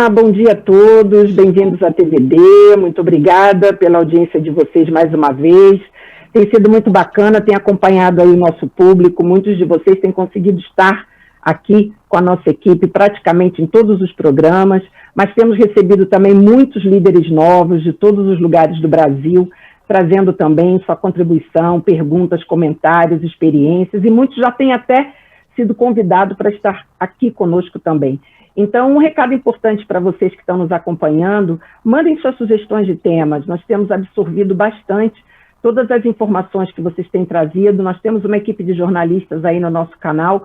bom dia a todos, bem-vindos à TVD, muito obrigada pela audiência de vocês mais uma vez. Tem sido muito bacana, tem acompanhado aí o nosso público, muitos de vocês têm conseguido estar aqui com a nossa equipe praticamente em todos os programas, mas temos recebido também muitos líderes novos de todos os lugares do Brasil, trazendo também sua contribuição, perguntas, comentários, experiências, e muitos já têm até sido convidados para estar aqui conosco também. Então, um recado importante para vocês que estão nos acompanhando, mandem suas sugestões de temas, nós temos absorvido bastante todas as informações que vocês têm trazido, nós temos uma equipe de jornalistas aí no nosso canal,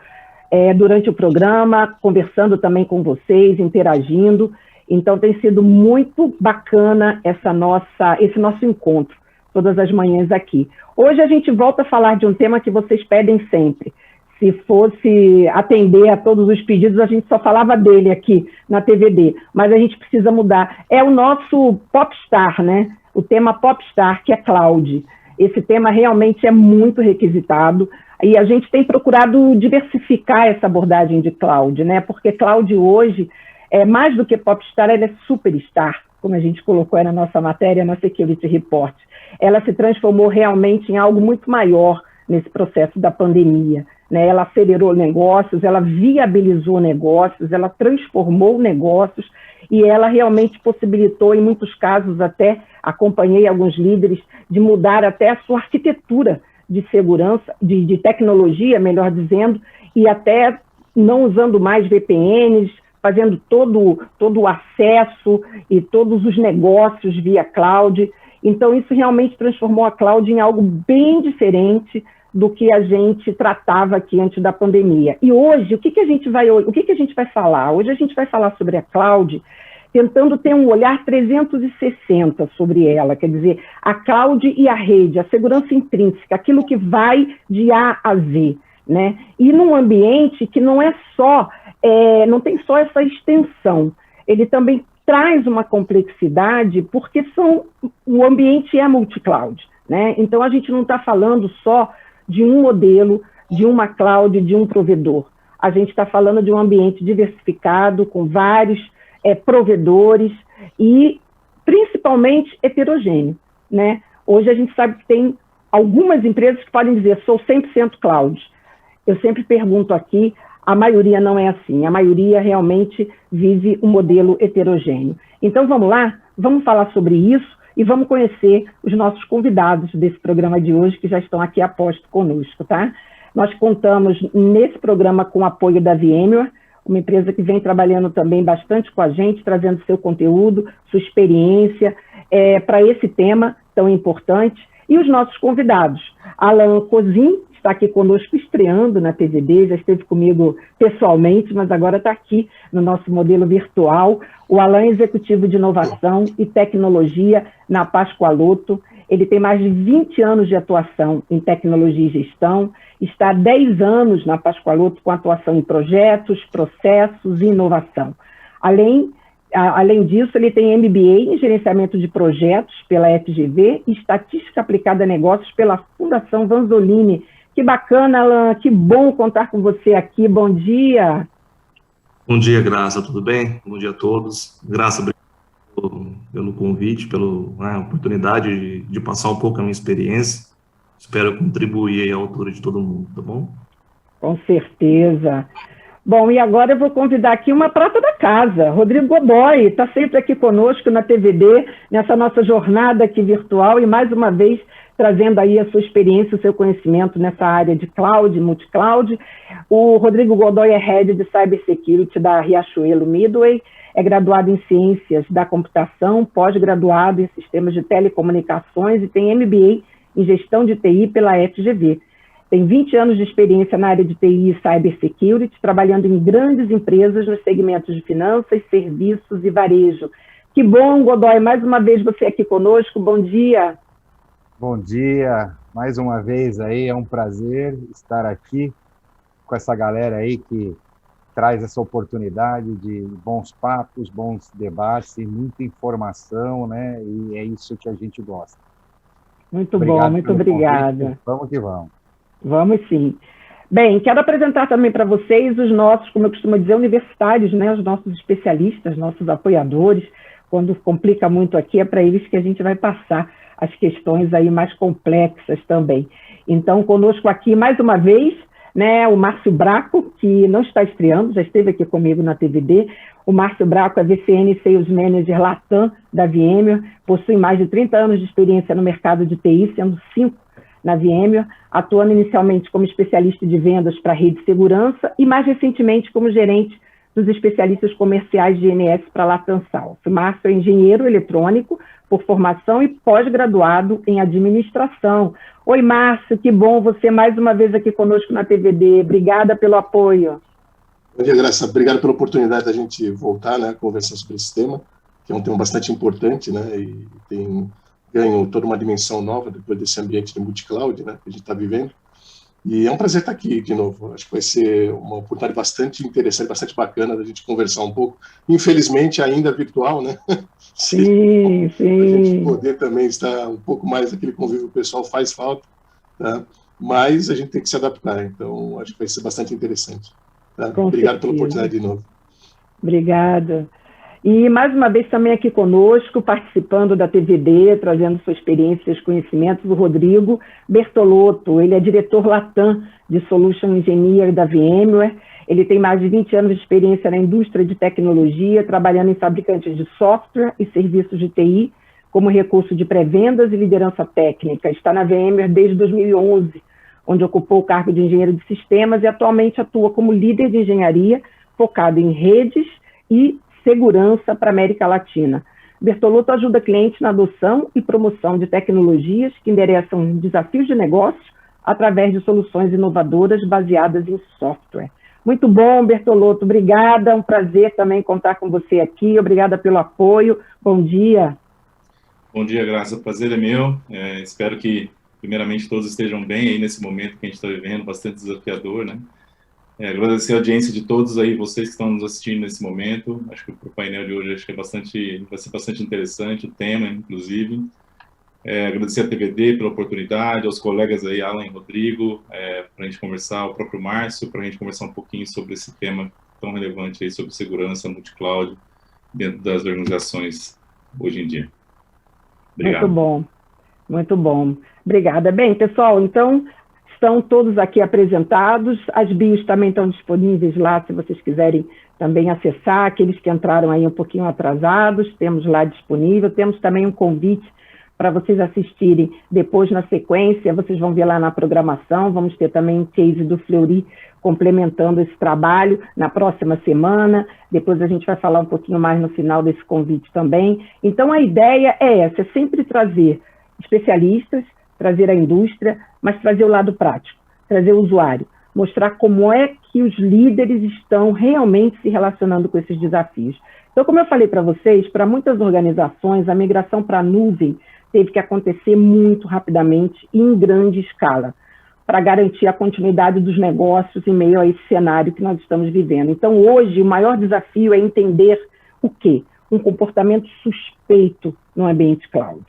durante o programa, conversando também com vocês, interagindo, então tem sido muito bacana esse nosso encontro, todas as manhãs aqui. Hoje a gente volta a falar de um tema que vocês pedem sempre. Se fosse atender a todos os pedidos, a gente só falava dele aqui na TVD, mas a gente precisa mudar. É o nosso Popstar, né? O tema Popstar, que é cloud. Esse tema realmente é muito requisitado e a gente tem procurado diversificar essa abordagem de cloud, né? Porque cloud hoje, mais do que Popstar, ela é superstar, como a gente colocou aí na nossa matéria, na Security Report. Ela se transformou realmente em algo muito maior nesse processo da pandemia, né? Ela acelerou negócios, ela viabilizou negócios, ela transformou negócios e ela realmente possibilitou, em muitos casos até, acompanhei alguns líderes, de mudar até a sua arquitetura de segurança, de tecnologia, melhor dizendo, e até não usando mais VPNs, fazendo todo o acesso e todos os negócios via cloud. Então, isso realmente transformou a cloud em algo bem diferente do que a gente tratava aqui antes da pandemia. E hoje, o que a gente vai falar? Hoje a gente vai falar sobre a cloud, tentando ter um olhar 360 sobre ela, quer dizer, a cloud e a rede, a segurança intrínseca, aquilo que vai de A a Z, né? E num ambiente que não tem só essa extensão, ele também traz uma complexidade, porque o ambiente é multi-cloud, né? Então a gente não está falando só de um modelo, de uma cloud, de um provedor. A gente está falando de um ambiente diversificado, com vários provedores e, principalmente, heterogêneo, né? Hoje a gente sabe que tem algumas empresas que podem dizer, sou 100% cloud. Eu sempre pergunto aqui, a maioria não é assim, a maioria realmente vive um modelo heterogêneo. Então, vamos lá? Vamos falar sobre isso e vamos conhecer os nossos convidados desse programa de hoje, que já estão aqui a posto conosco, tá? Nós contamos nesse programa com o apoio da VMware, uma empresa que vem trabalhando também bastante com a gente, trazendo seu conteúdo, sua experiência para esse tema tão importante. E os nossos convidados, Alan Cozin, está aqui conosco estreando na TVD, já esteve comigo pessoalmente, mas agora está aqui no nosso modelo virtual. O Alan é executivo de inovação e tecnologia na Pascoaloto. Ele tem mais de 20 anos de atuação em tecnologia e gestão, está há 10 anos na Pascoaloto com atuação em projetos, processos e inovação. Além disso, ele tem MBA em gerenciamento de projetos pela FGV e estatística aplicada a negócios pela Fundação Vanzolini. Que bacana, Alan, que bom contar com você aqui, bom dia. Bom dia, Graça, tudo bem? Bom dia a todos. Graça, obrigado pelo convite, pela oportunidade de passar um pouco a minha experiência. Espero contribuir aí à altura de todo mundo, tá bom? Com certeza. Bom, e agora eu vou convidar aqui uma prata da casa, Rodrigo Godoy, está sempre aqui conosco na TVD, nessa nossa jornada aqui virtual, e mais uma vez trazendo aí a sua experiência, o seu conhecimento nessa área de cloud, multi-cloud. O Rodrigo Godoy é Head de Cybersecurity da Riachuelo Midway, é graduado em Ciências da Computação, pós-graduado em Sistemas de Telecomunicações e tem MBA em Gestão de TI pela FGV. Tem 20 anos de experiência na área de TI e Cybersecurity, trabalhando em grandes empresas nos segmentos de finanças, serviços e varejo. Que bom, Godoy, mais uma vez você aqui conosco, bom dia. Bom dia, mais uma vez aí, é um prazer estar aqui com essa galera aí que traz essa oportunidade de bons papos, bons debates e muita informação, né? E é isso que a gente gosta. Muito bom, muito obrigada. Vamos que vamos. Vamos sim. Bem, quero apresentar também para vocês os nossos, como eu costumo dizer, universitários, né? Os nossos especialistas, nossos apoiadores. Quando complica muito aqui, é para eles que a gente vai passar as questões aí mais complexas também. Então, conosco aqui, mais uma vez, né, o Márcio Braco, que não está estreando, já esteve aqui comigo na TVD. O Márcio Braco é VCN Sales Manager Latam da VMware, possui mais de 30 anos de experiência no mercado de TI, sendo 5 na VMware, atuando inicialmente como especialista de vendas para rede de segurança e mais recentemente como gerente dos especialistas comerciais de INS para Latam South. O Márcio é engenheiro eletrônico por formação e pós-graduado em administração. Oi, Márcio, que bom você mais uma vez aqui conosco na TVD. Obrigada pelo apoio. Bom dia, Graça. Obrigado pela oportunidade da gente voltar, né, a conversar sobre esse tema, que é um tema bastante importante, né, e tem ganho toda uma dimensão nova depois desse ambiente de multi-cloud, né, que a gente está vivendo. E é um prazer estar aqui de novo. Acho que vai ser uma oportunidade bastante interessante, bastante bacana da gente conversar um pouco. Infelizmente, ainda virtual, né? Sim, sim. A gente poder também estar um pouco mais aquele convívio pessoal faz falta, tá? Mas a gente tem que se adaptar. Então, acho que vai ser bastante interessante. Tá? Obrigado pela oportunidade de novo. Obrigada. E, mais uma vez, também aqui conosco, participando da TVD, trazendo sua experiência e seus conhecimentos, o Rodrigo Bertolotto. Ele é diretor Latam de Solution Engineer da VMware. Ele tem mais de 20 anos de experiência na indústria de tecnologia, trabalhando em fabricantes de software e serviços de TI, como recurso de pré-vendas e liderança técnica. Está na VMware desde 2011, onde ocupou o cargo de engenheiro de sistemas e atualmente atua como líder de engenharia, focado em redes e segurança para a América Latina. Bertolotto ajuda clientes na adoção e promoção de tecnologias que endereçam desafios de negócio através de soluções inovadoras baseadas em software. Muito bom, Bertolotto, obrigada, é um prazer também contar com você aqui, obrigada pelo apoio, bom dia. Bom dia, Graça, o prazer é meu, espero que, primeiramente, todos estejam bem aí nesse momento que a gente está vivendo, bastante desafiador, né? Agradecer a audiência de todos aí, vocês que estão nos assistindo nesse momento. Acho que o painel de hoje acho que vai ser bastante interessante, o tema, inclusive. Agradecer a TVD pela oportunidade, aos colegas aí, Alan e Rodrigo, para a gente conversar, o próprio Márcio, para a gente conversar um pouquinho sobre esse tema tão relevante aí, sobre segurança multi-cloud dentro das organizações hoje em dia. Obrigado. Muito bom, muito bom. Obrigada. Bem, pessoal, então, estão todos aqui apresentados, as bios também estão disponíveis lá, se vocês quiserem também acessar, aqueles que entraram aí um pouquinho atrasados, temos lá disponível, temos também um convite para vocês assistirem depois na sequência, vocês vão ver lá na programação, vamos ter também um case do Fleury complementando esse trabalho na próxima semana, depois a gente vai falar um pouquinho mais no final desse convite também. Então a ideia é essa, é sempre trazer especialistas, trazer a indústria, mas trazer o lado prático, trazer o usuário, mostrar como é que os líderes estão realmente se relacionando com esses desafios. Então, como eu falei para vocês, para muitas organizações, a migração para a nuvem teve que acontecer muito rapidamente e em grande escala, para garantir a continuidade dos negócios em meio a esse cenário que nós estamos vivendo. Então, hoje, o maior desafio é entender o quê? Um comportamento suspeito no ambiente cloud.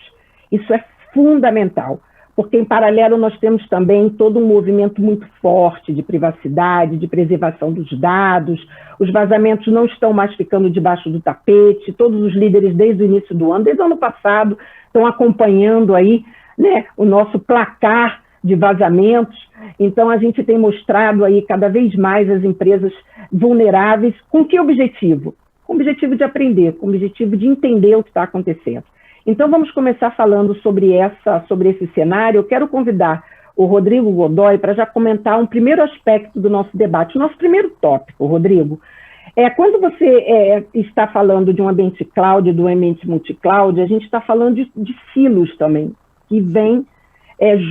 Isso é fundamental, porque em paralelo nós temos também todo um movimento muito forte de privacidade, de preservação dos dados, os vazamentos não estão mais ficando debaixo do tapete, todos os líderes desde o início do ano, desde o ano passado, estão acompanhando aí, né, o nosso placar de vazamentos, então a gente tem mostrado aí cada vez mais as empresas vulneráveis, com que objetivo? Com o objetivo de aprender, com o objetivo de entender o que está acontecendo. Então, vamos começar falando sobre esse cenário. Eu quero convidar o Rodrigo Godoy para já comentar um primeiro aspecto do nosso debate. O nosso primeiro tópico, Rodrigo, quando você está falando de um ambiente cloud, do ambiente multi-cloud, a gente está falando de silos também, que vêm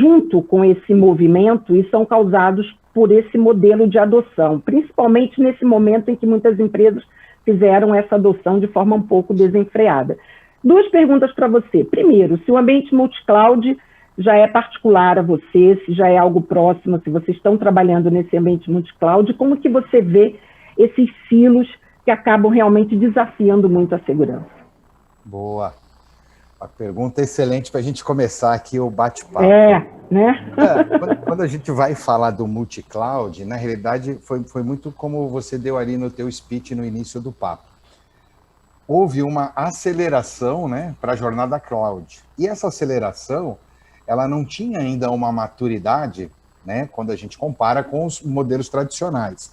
junto com esse movimento e são causados por esse modelo de adoção, principalmente nesse momento em que muitas empresas fizeram essa adoção de forma um pouco desenfreada. Duas perguntas para você. Primeiro, se o ambiente multi-cloud já é particular a você, se já é algo próximo, se vocês estão trabalhando nesse ambiente multi-cloud, como que você vê esses silos que acabam realmente desafiando muito a segurança? Boa. A pergunta é excelente para a gente começar aqui o bate-papo. Né? Quando a gente vai falar do multi-cloud, na realidade foi muito como você deu ali no teu speech no início do papo. Houve uma aceleração, né, para a jornada cloud. E essa aceleração, ela não tinha ainda uma maturidade, né, quando a gente compara com os modelos tradicionais.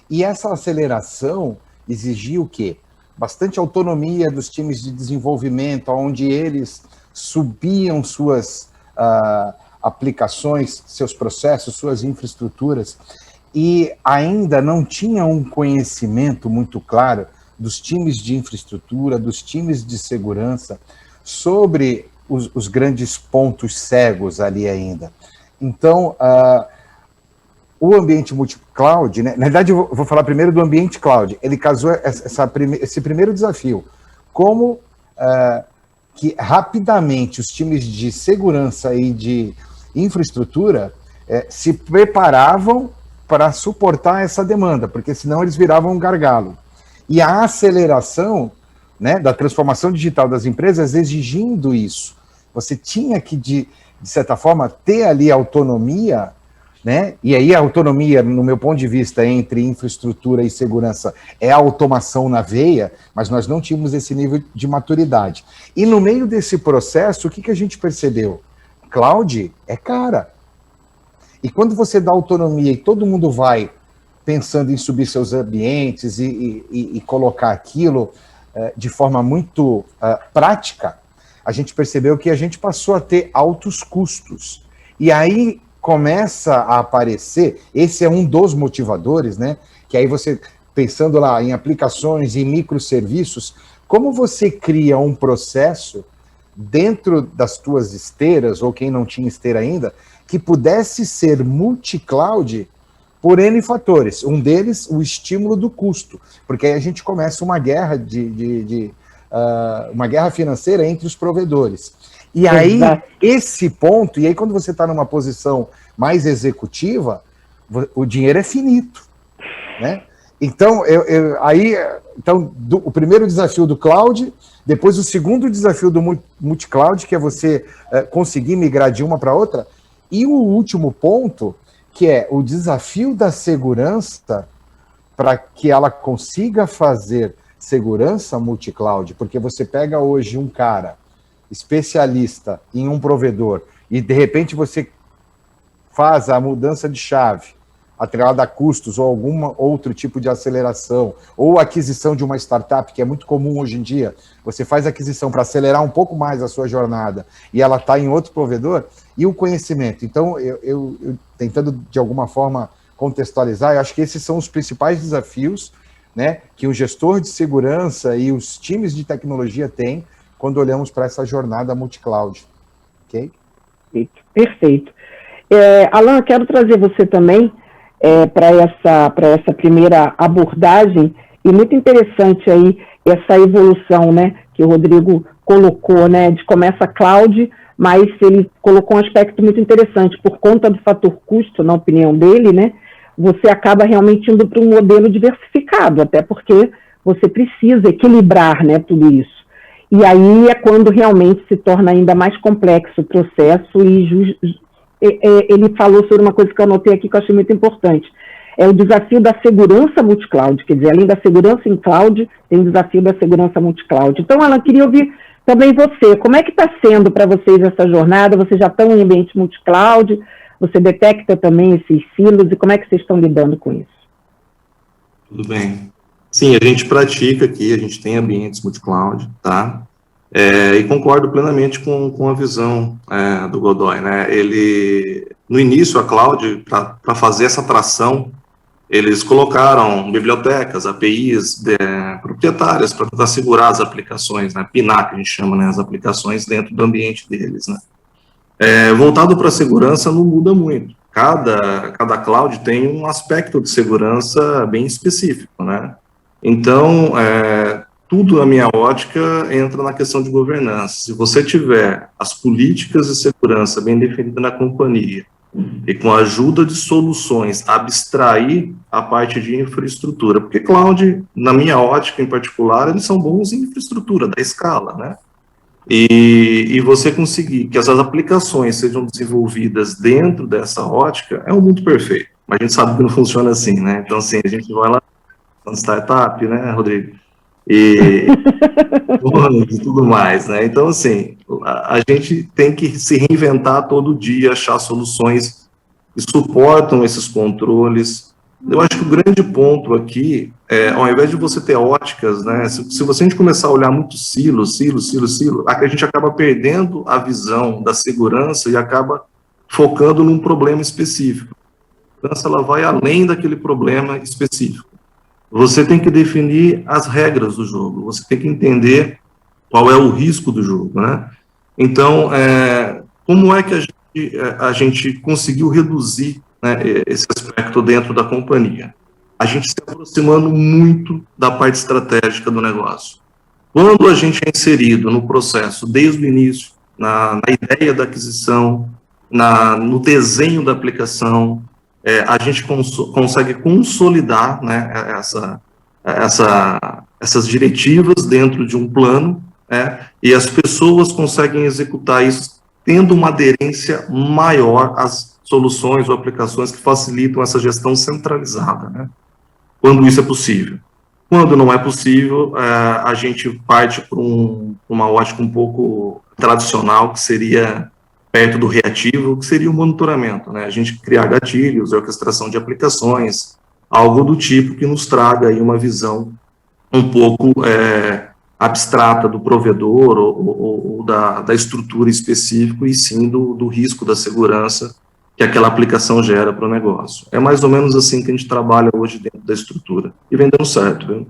E essa aceleração exigia o quê? Bastante autonomia dos times de desenvolvimento, onde eles subiam suas aplicações, seus processos, suas infraestruturas, e ainda não tinha um conhecimento muito claro dos times de infraestrutura, dos times de segurança, sobre os grandes pontos cegos ali ainda. Então, o ambiente multi-cloud, né? Na verdade, eu vou falar primeiro do ambiente cloud. Ele casou esse primeiro desafio. Como que rapidamente os times de segurança e de infraestrutura se preparavam para suportar essa demanda, porque senão eles viravam um gargalo. E a aceleração, né, da transformação digital das empresas exigindo isso. Você tinha que, de certa forma, ter ali autonomia, né? E aí a autonomia, no meu ponto de vista, entre infraestrutura e segurança é a automação na veia, mas nós não tínhamos esse nível de maturidade. E no meio desse processo, o que a gente percebeu? Cloud é cara. E quando você dá autonomia e todo mundo vai pensando em subir seus ambientes e colocar aquilo de forma muito prática, a gente percebeu que a gente passou a ter altos custos. E aí começa a aparecer, esse é um dos motivadores, né? Que aí você, pensando lá em aplicações e microserviços, como você cria um processo dentro das tuas esteiras, ou quem não tinha esteira ainda, que pudesse ser multi-cloud por N fatores. Um deles, o estímulo do custo, porque aí a gente começa uma guerra uma guerra financeira entre os provedores. E aí, esse ponto, e aí quando você está numa posição mais executiva, o dinheiro é finito, né? Então, o primeiro desafio do cloud, depois o segundo desafio do multi-cloud, que é você conseguir migrar de uma para outra, e o último ponto, que é o desafio da segurança, para que ela consiga fazer segurança multi-cloud, porque você pega hoje um cara especialista em um provedor e de repente você faz a mudança de chave atrelada a custos ou algum outro tipo de aceleração, ou aquisição de uma startup, que é muito comum hoje em dia, você faz aquisição para acelerar um pouco mais a sua jornada e ela está em outro provedor, e o conhecimento. Então, eu tentando de alguma forma contextualizar, eu acho que esses são os principais desafios, né, que o gestor de segurança e os times de tecnologia têm quando olhamos para essa jornada multi-cloud. Ok? Perfeito. Alan, quero trazer você também para essa primeira abordagem, e muito interessante aí essa evolução, né, que o Rodrigo colocou, né, de começa cloud, mas ele colocou um aspecto muito interessante, por conta do fator custo, na opinião dele, né, você acaba realmente indo para um modelo diversificado, até porque você precisa equilibrar, né, tudo isso. E aí é quando realmente se torna ainda mais complexo o processo, e ele falou sobre uma coisa que eu anotei aqui que eu achei muito importante. É o desafio da segurança multi-cloud, quer dizer, além da segurança em cloud, tem o desafio da segurança multi-cloud. Então, Alan, queria ouvir também você, como é que está sendo para vocês essa jornada? Vocês já estão em ambiente multi-cloud? Você detecta também esses silos, e como é que vocês estão lidando com isso? Tudo bem. Sim, a gente pratica aqui, a gente tem ambientes multi-cloud, tá? E concordo plenamente com a visão do Godoy, né? No início, a cloud, para fazer essa tração, eles colocaram bibliotecas, APIs proprietárias para tentar segurar as aplicações, né? PINAC, que a gente chama, né? As aplicações dentro do ambiente deles, né? Voltado para a segurança, não muda muito. Cada cloud tem um aspecto de segurança bem específico, né? Então, tudo, na minha ótica, entra na questão de governança. Se você tiver as políticas de segurança bem definidas na companhia e com a ajuda de soluções, abstrair a parte de infraestrutura, porque cloud, na minha ótica em particular, eles são bons em infraestrutura, da escala, né? E você conseguir que essas aplicações sejam desenvolvidas dentro dessa ótica é um mundo perfeito. Mas a gente sabe que não funciona assim, né? Então, assim, a gente vai lá no startup, né, Rodrigo? E tudo mais, né? Então, assim, a gente tem que se reinventar todo dia, achar soluções que suportam esses controles. Eu acho que o grande ponto aqui é, ao invés de você ter óticas, né, se você a gente começar a olhar muito silo, a gente acaba perdendo a visão da segurança e acaba focando num problema específico. A segurança, ela vai além daquele problema específico. Você tem que definir as regras do jogo, você tem que entender qual é o risco do jogo, né? Então, como é que a gente conseguiu reduzir, né, esse aspecto dentro da companhia? A gente se aproximando muito da parte estratégica do negócio. Quando a gente é inserido no processo, desde o início, na ideia da aquisição, no desenho da aplicação, a gente consegue consolidar, né, essas diretivas dentro de um plano, e as pessoas conseguem executar isso tendo uma aderência maior às soluções ou aplicações que facilitam essa gestão centralizada, né? Quando isso é possível. Quando não é possível, a gente parte para uma ótica um pouco tradicional, que seria perto do reativo, que seria o monitoramento, né? A gente criar gatilhos, orquestração de aplicações, algo do tipo que nos traga aí uma visão um pouco abstrata do provedor ou da estrutura específica, e sim do risco da segurança que aquela aplicação gera para o negócio. É mais ou menos assim que a gente trabalha hoje dentro da estrutura. E vem dando certo, viu?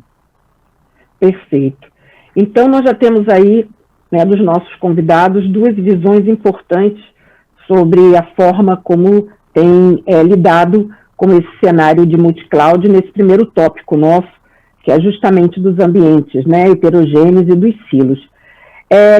Perfeito. Então, nós já temos aí, né, dos nossos convidados, duas visões importantes sobre a forma como tem lidado com esse cenário de multicloud nesse primeiro tópico nosso, que é justamente dos ambientes, né, heterogêneos e dos silos.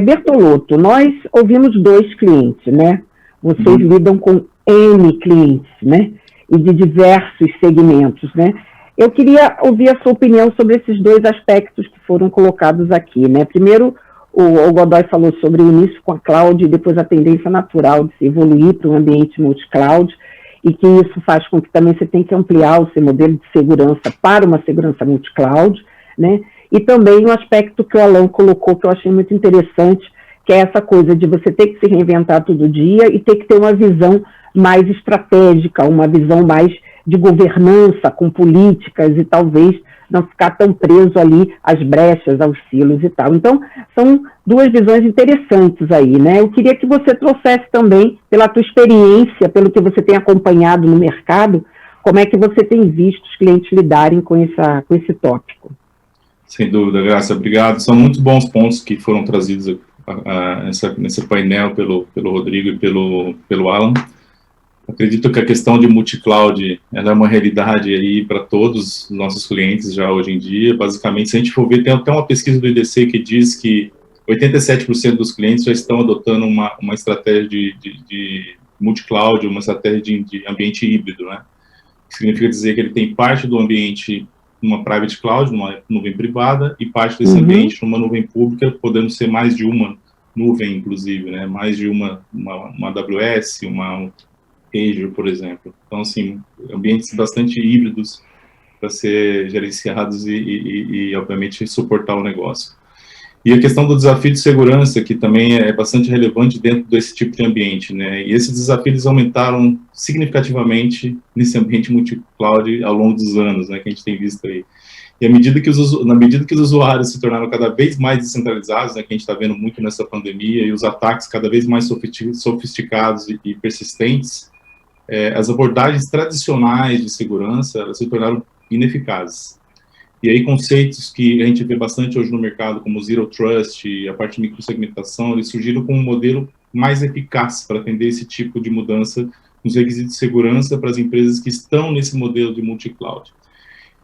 Bertolotto, nós ouvimos 2 clientes, né? Vocês lidam com N clientes, né? E de diversos segmentos, né? Eu queria ouvir a sua opinião sobre esses 2 aspectos que foram colocados aqui, né? Primeiro, o Godoy falou sobre o início com a cloud e depois a tendência natural de se evoluir para um ambiente multi-cloud, e que isso faz com que também você tenha que ampliar o seu modelo de segurança para uma segurança multi-cloud, né? E também um aspecto que o Alan colocou, que eu achei muito interessante, que é essa coisa de você ter que se reinventar todo dia e ter que ter uma visão mais estratégica, uma visão mais de governança, com políticas, e talvez não ficar tão preso ali às brechas, aos silos e tal. Então, são 2 visões interessantes aí, né? Eu queria que você trouxesse também, pela tua experiência, pelo que você tem acompanhado no mercado, como é que você tem visto os clientes lidarem com esse tópico. Sem dúvida, Graça, obrigado. São muito bons pontos que foram trazidos nesse painel pelo Rodrigo e pelo Alan. Acredito que a questão de multi-cloud ela é uma realidade aí para todos os nossos clientes já hoje em dia. Basicamente, se a gente for ver, tem até uma pesquisa do IDC que diz que 87% dos clientes já estão adotando uma estratégia de multi-cloud, uma estratégia de ambiente híbrido, né? Significa dizer que ele tem parte do ambiente numa private cloud, numa nuvem privada, e parte desse ambiente numa nuvem pública, podendo ser mais de uma nuvem, inclusive, né? Mais de uma AWS, uma Azure, por exemplo. Então, assim, ambientes bastante híbridos para ser gerenciados e, obviamente, suportar o negócio. E a questão do desafio de segurança, que também é bastante relevante dentro desse tipo de ambiente, né? E esses desafios aumentaram significativamente nesse ambiente multi-cloud ao longo dos anos, né, que a gente tem visto aí. E na medida que os usuários se tornaram cada vez mais descentralizados, né, que a gente está vendo muito nessa pandemia, e os ataques cada vez mais sofisticados e persistentes, as abordagens tradicionais de segurança elas se tornaram ineficazes. E aí conceitos que a gente vê bastante hoje no mercado, como Zero Trust e a parte de microsegmentação, eles surgiram como um modelo mais eficaz para atender esse tipo de mudança nos requisitos de segurança para as empresas que estão nesse modelo de multi-cloud.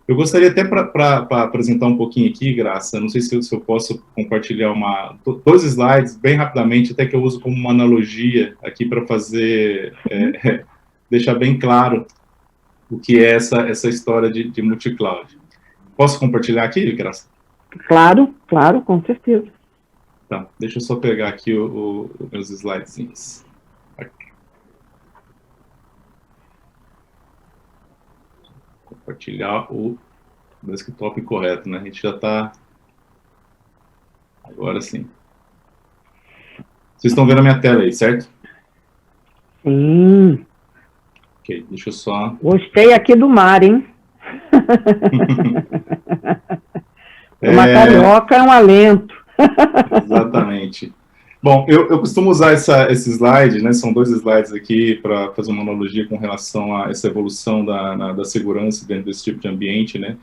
Eu gostaria até para apresentar um pouquinho aqui, Graça, não sei se eu posso compartilhar 2 slides bem rapidamente, até que eu uso como uma analogia aqui para fazer, deixar bem claro o que é essa história de multi-cloud. Posso compartilhar aqui, Graça? Claro, com certeza. Tá, deixa eu só pegar aqui os meus slidezinhos. Aqui. Compartilhar o desktop correto, né? A gente já está... Agora sim. Vocês estão vendo a minha tela aí, certo? Sim. Ok, deixa eu só... Gostei aqui do mar, hein? Uma carioca é um alento. Exatamente. Bom, eu costumo usar esse slide, né? São 2 slides aqui para fazer uma analogia com relação a essa evolução da segurança dentro desse tipo de ambiente, né?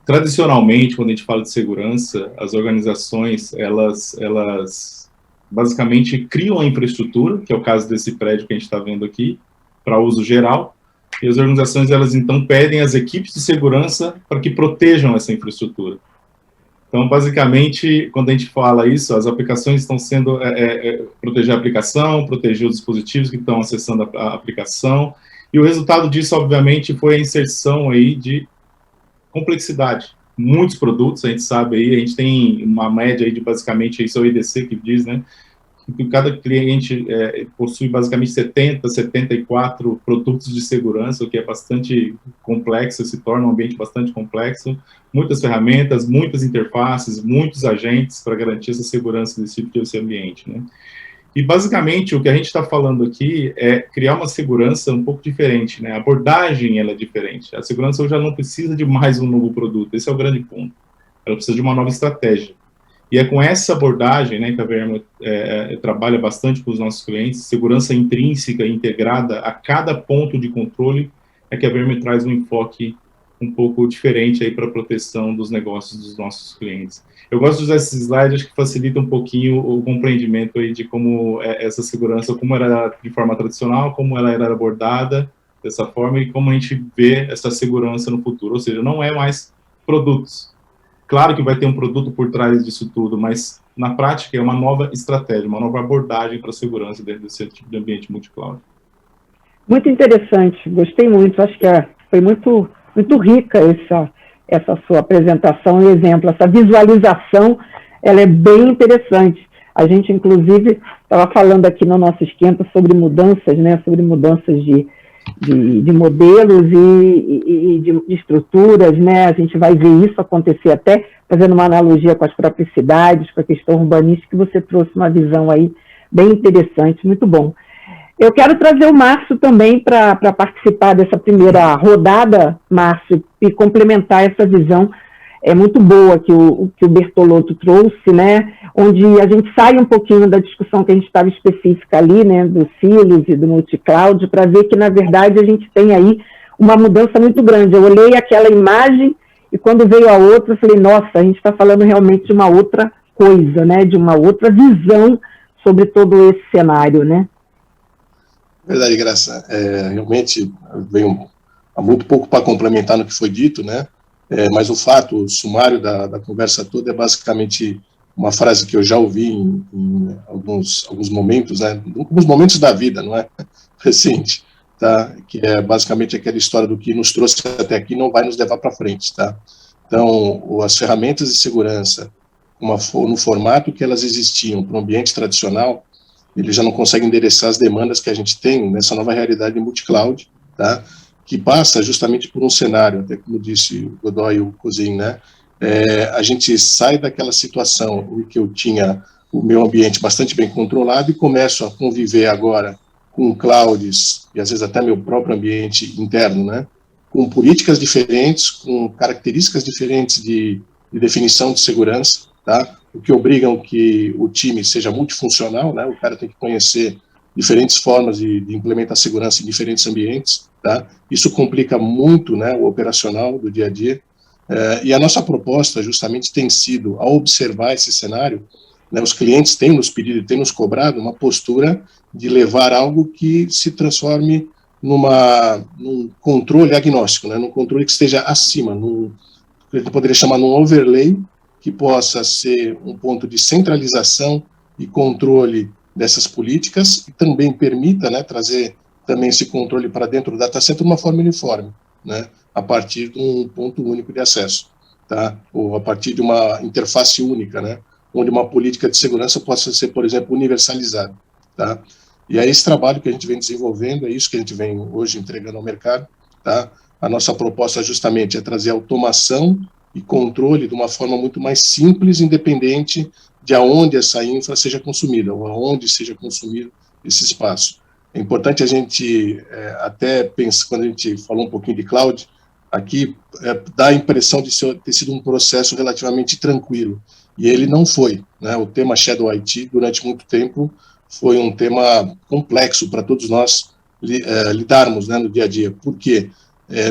Tradicionalmente, quando a gente fala de segurança, as organizações, elas basicamente criam a infraestrutura, que é o caso desse prédio que a gente está vendo aqui, para uso geral, e as organizações, elas então pedem às equipes de segurança para que protejam essa infraestrutura. Então, basicamente, quando a gente fala isso, as aplicações estão sendo proteger a aplicação, proteger os dispositivos que estão acessando a aplicação, e o resultado disso, obviamente, foi a inserção aí de complexidade. Muitos produtos, a gente sabe aí, a gente tem uma média aí de basicamente, isso é o IDC que diz, né, que cada cliente possui basicamente 70, 74 produtos de segurança, o que é bastante complexo, se torna um ambiente bastante complexo, muitas ferramentas, muitas interfaces, muitos agentes para garantir essa segurança desse tipo de ambiente, né. E, basicamente, o que a gente está falando aqui é criar uma segurança um pouco diferente, né? A abordagem, ela é diferente. A segurança já não precisa de mais um novo produto, esse é o grande ponto. Ela precisa de uma nova estratégia. E é com essa abordagem, né, que a VMware trabalha bastante com os nossos clientes, segurança intrínseca e integrada a cada ponto de controle, é que a VMware traz um enfoque um pouco diferente aí para a proteção dos negócios dos nossos clientes. Eu gosto de usar esse slide, acho que facilita um pouquinho o compreendimento aí de como essa segurança, como era de forma tradicional, como ela era abordada dessa forma e como a gente vê essa segurança no futuro. Ou seja, não é mais produtos. Claro que vai ter um produto por trás disso tudo, mas na prática é uma nova estratégia, uma nova abordagem para a segurança dentro desse tipo de ambiente multi-cloud. Muito interessante, gostei muito, acho que foi muito rica essa sua apresentação e exemplo, essa visualização, ela é bem interessante. A gente, inclusive, estava falando aqui no nosso esquenta sobre mudanças, né, sobre mudanças de modelos e de estruturas, né, a gente vai ver isso acontecer até fazendo uma analogia com as próprias cidades, com a questão urbanística, que você trouxe uma visão aí bem interessante, muito bom. Eu quero trazer o Márcio também para participar dessa primeira rodada, Márcio, e complementar essa visão muito boa que o Bertolotto trouxe, né, onde a gente sai um pouquinho da discussão que a gente estava específica ali, né, dos silos e do multi-cloud, para ver que, na verdade, a gente tem aí uma mudança muito grande. Eu olhei aquela imagem e quando veio a outra, eu falei, nossa, a gente está falando realmente de uma outra coisa, né, de uma outra visão sobre todo esse cenário, né? Verdade, Graça. Realmente, veio há muito pouco para complementar no que foi dito, né? Mas o fato, o sumário da conversa toda é basicamente uma frase que eu já ouvi em alguns momentos, né? Alguns momentos da vida, não é? Recente, tá? Que é basicamente aquela história do que nos trouxe até aqui não vai nos levar para frente, tá? Então, as ferramentas de segurança, no formato que elas existiam para o ambiente tradicional, ele já não consegue endereçar as demandas que a gente tem nessa nova realidade de multi-cloud, tá? Que passa justamente por um cenário, até como disse o Godoy e o Cozin, né? A gente sai daquela situação em que eu tinha o meu ambiente bastante bem controlado e começo a conviver agora com clouds e às vezes até meu próprio ambiente interno, né? Com políticas diferentes, com características diferentes de definição de segurança, tá? O que obriga que o time seja multifuncional, né? O cara tem que conhecer diferentes formas de implementar segurança em diferentes ambientes, tá? Isso complica muito, né, o operacional do dia a dia. E a nossa proposta justamente tem sido, ao observar esse cenário, né, os clientes têm nos pedido e têm nos cobrado uma postura de levar algo que se transforme num controle agnóstico, né, num controle que esteja acima, que a gente poderia chamar num overlay, que possa ser um ponto de centralização e controle dessas políticas e também permita, né, trazer também esse controle para dentro do data center de uma forma uniforme, né, a partir de um ponto único de acesso, tá, ou a partir de uma interface única, né, onde uma política de segurança possa ser, por exemplo, universalizada. Tá? E é esse trabalho que a gente vem desenvolvendo, é isso que a gente vem hoje entregando ao mercado. Tá? A nossa proposta justamente é trazer automação e controle de uma forma muito mais simples, independente de aonde essa infra seja consumida, ou aonde seja consumido esse espaço. É importante a gente, até pensar, quando a gente falou um pouquinho de cloud, aqui dá a impressão de ter sido um processo relativamente tranquilo, e ele não foi, né? O tema Shadow IT, durante muito tempo, foi um tema complexo para todos nós lidarmos, né, no dia a dia. Por quê?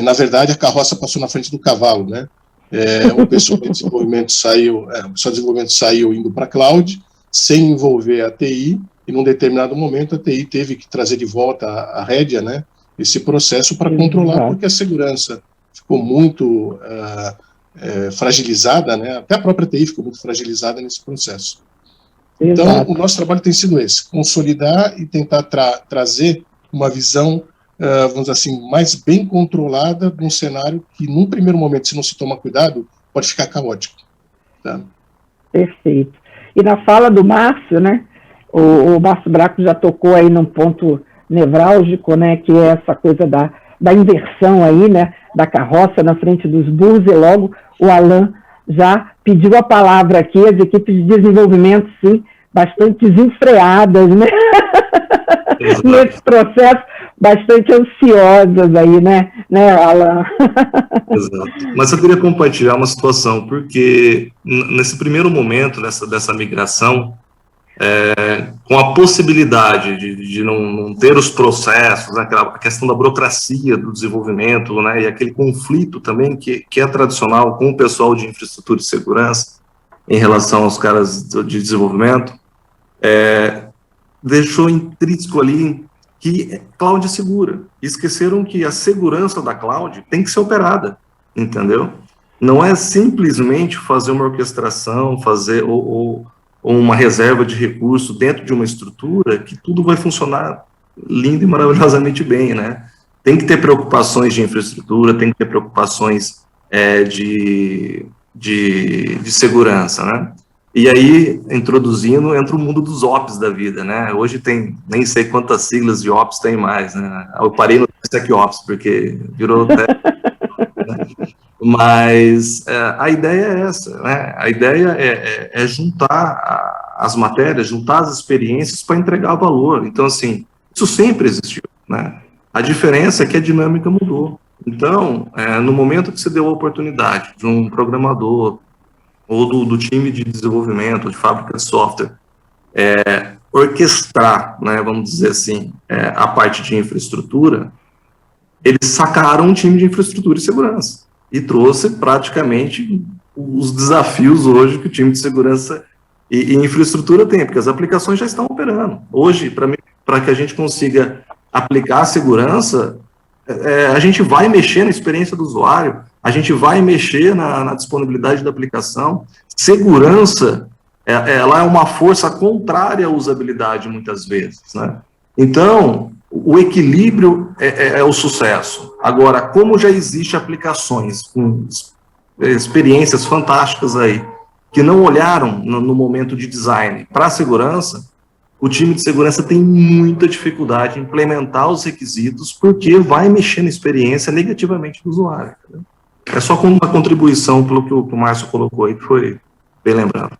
Na verdade, a carroça passou na frente do cavalo, né? O pessoal de desenvolvimento saiu indo para a cloud, sem envolver a TI, e num determinado momento a TI teve que trazer de volta a rédea, né, esse processo para controlar, porque a segurança ficou muito fragilizada, né, até a própria TI ficou muito fragilizada nesse processo. Então, o nosso trabalho tem sido esse, consolidar e tentar trazer uma visão, vamos dizer assim, mais bem controlada de um cenário que, num primeiro momento, se não se toma cuidado, pode ficar caótico. Tá? Perfeito. E na fala do Márcio, né, o Márcio Braco já tocou aí num ponto nevrálgico, né, que é essa coisa da inversão aí, né, da carroça na frente dos burros, e logo o Alan já pediu a palavra aqui, as equipes de desenvolvimento, sim, bastante desenfreadas, né, nesse processo, bastante ansiosas aí, né, Alan? Exato. Mas eu queria compartilhar uma situação, porque nesse primeiro momento dessa migração, com a possibilidade de não ter os processos, né, a questão da burocracia do desenvolvimento, né, e aquele conflito também que é tradicional com o pessoal de infraestrutura e segurança em relação aos caras de desenvolvimento, deixou intrínseco ali que cloud é segura. Esqueceram que a segurança da cloud tem que ser operada, entendeu? Não é simplesmente fazer uma orquestração, fazer ou uma reserva de recurso dentro de uma estrutura que tudo vai funcionar lindo e maravilhosamente bem, né? Tem que ter preocupações de infraestrutura, tem que ter preocupações de segurança, né? E aí, introduzindo, entra o mundo dos ops da vida, né? Hoje tem, nem sei quantas siglas de ops tem mais, né? Eu parei no SecOps, porque virou até... né? Mas a ideia é essa, né? A ideia é juntar as matérias, juntar as experiências para entregar valor. Então, assim, isso sempre existiu, né? A diferença é que a dinâmica mudou. Então, no momento que você deu a oportunidade de um programador ou do time de desenvolvimento, de fábrica de software, orquestrar, né, vamos dizer assim, a parte de infraestrutura, eles sacaram um time de infraestrutura e segurança e trouxe praticamente os desafios hoje que o time de segurança e infraestrutura tem, porque as aplicações já estão operando. Hoje, para que a gente consiga aplicar a segurança, a gente vai mexer na experiência do usuário, a gente vai mexer na disponibilidade da aplicação. Segurança, ela é uma força contrária à usabilidade, muitas vezes, né? Então, o equilíbrio é o sucesso. Agora, como já existem aplicações com experiências fantásticas aí, que não olharam no momento de design para a segurança, o time de segurança tem muita dificuldade em implementar os requisitos, porque vai mexer na experiência negativamente do usuário. Entendeu? É só como uma contribuição pelo que o Márcio colocou aí, que foi bem lembrado.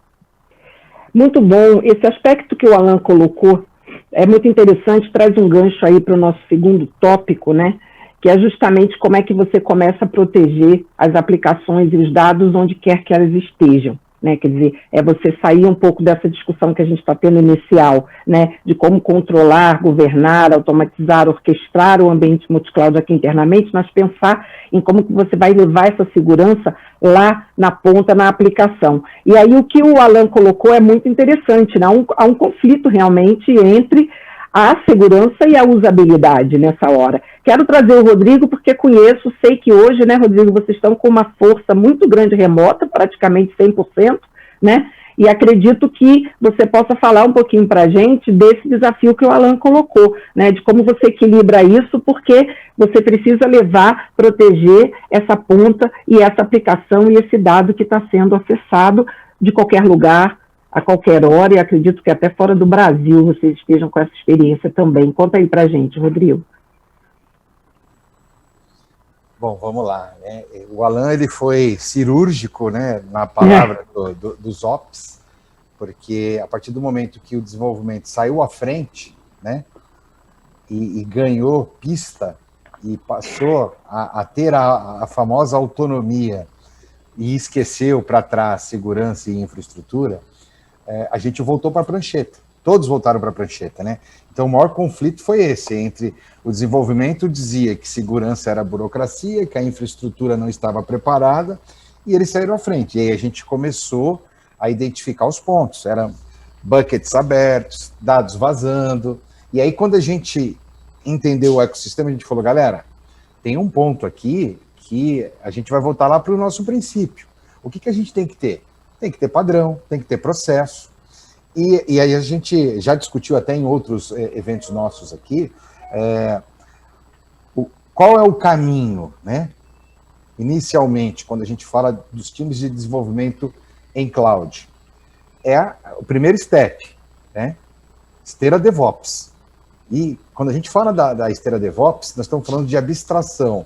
Muito bom. Esse aspecto que o Alan colocou é muito interessante, traz um gancho aí para o nosso segundo tópico, né? Que é justamente como é que você começa a proteger as aplicações e os dados onde quer que elas estejam. Né, quer dizer, é você sair um pouco dessa discussão que a gente está tendo inicial, né, de como controlar, governar, automatizar, orquestrar o ambiente multicloud aqui internamente, mas pensar em como que você vai levar essa segurança lá na ponta, na aplicação. E aí o que o Alan colocou é muito interessante, né, há um conflito realmente entre a segurança e a usabilidade nessa hora. Quero trazer o Rodrigo, porque conheço, sei que hoje, né, Rodrigo, vocês estão com uma força muito grande remota, praticamente 100%, né, e acredito que você possa falar um pouquinho para a gente desse desafio que o Alan colocou, né, de como você equilibra isso, porque você precisa levar, proteger essa ponta e essa aplicação e esse dado que está sendo acessado de qualquer lugar, a qualquer hora, e acredito que até fora do Brasil vocês estejam com essa experiência também. Conta aí para a gente, Rodrigo. Bom, vamos lá. Né? O Alan ele foi cirúrgico, né, na palavra dos Ops, porque a partir do momento que o desenvolvimento saiu à frente, né, e ganhou pista e passou a ter a famosa autonomia e esqueceu para trás segurança e infraestrutura, a gente voltou para a prancheta. Todos voltaram para a prancheta, né? Então, o maior conflito foi esse, entre o desenvolvimento dizia que segurança era burocracia, que a infraestrutura não estava preparada, e eles saíram à frente. E aí a gente começou a identificar os pontos. Eram buckets abertos, dados vazando. E aí, quando a gente entendeu o ecossistema, a gente falou, galera, tem um ponto aqui que a gente vai voltar lá para o nosso princípio. O que a gente tem que ter? Tem que ter padrão, tem que ter processo. E aí a gente já discutiu até em outros eventos nossos aqui, qual é o caminho, né? Inicialmente, quando a gente fala dos times de desenvolvimento em cloud, o primeiro step, né? Esteira DevOps. E quando a gente fala da esteira DevOps, nós estamos falando de abstração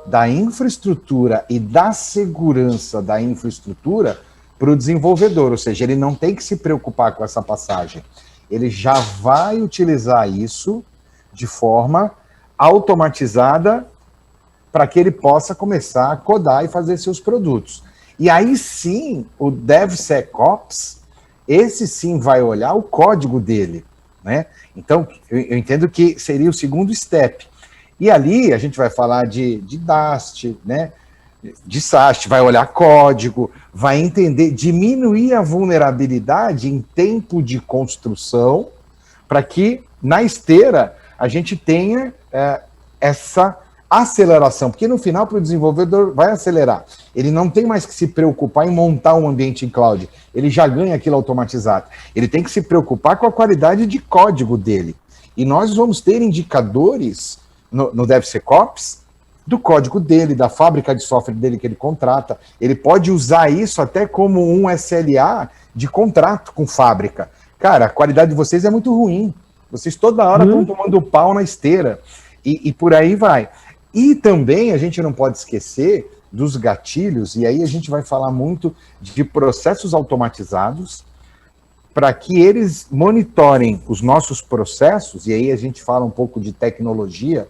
da infraestrutura e da segurança da infraestrutura para o desenvolvedor, ou seja, ele não tem que se preocupar com essa passagem. Ele já vai utilizar isso de forma automatizada para que ele possa começar a codar e fazer seus produtos. E aí sim, o DevSecOps, esse sim vai olhar o código dele, né? Então, eu entendo que seria o segundo step. E ali a gente vai falar de DAST, né? De SAST, vai olhar código, vai entender, diminuir a vulnerabilidade em tempo de construção, para que na esteira a gente tenha essa aceleração, porque no final para o desenvolvedor vai acelerar. Ele não tem mais que se preocupar em montar um ambiente em cloud, ele já ganha aquilo automatizado. Ele tem que se preocupar com a qualidade de código dele. E nós vamos ter indicadores no DevSecOps do código dele, da fábrica de software dele que ele contrata. Ele pode usar isso até como um SLA de contrato com fábrica. Cara, a qualidade de vocês é muito ruim. Vocês toda hora estão tomando pau na esteira. E por aí vai. E também a gente não pode esquecer dos gatilhos, e aí a gente vai falar muito de processos automatizados para que eles monitorem os nossos processos, e aí a gente fala um pouco de tecnologia,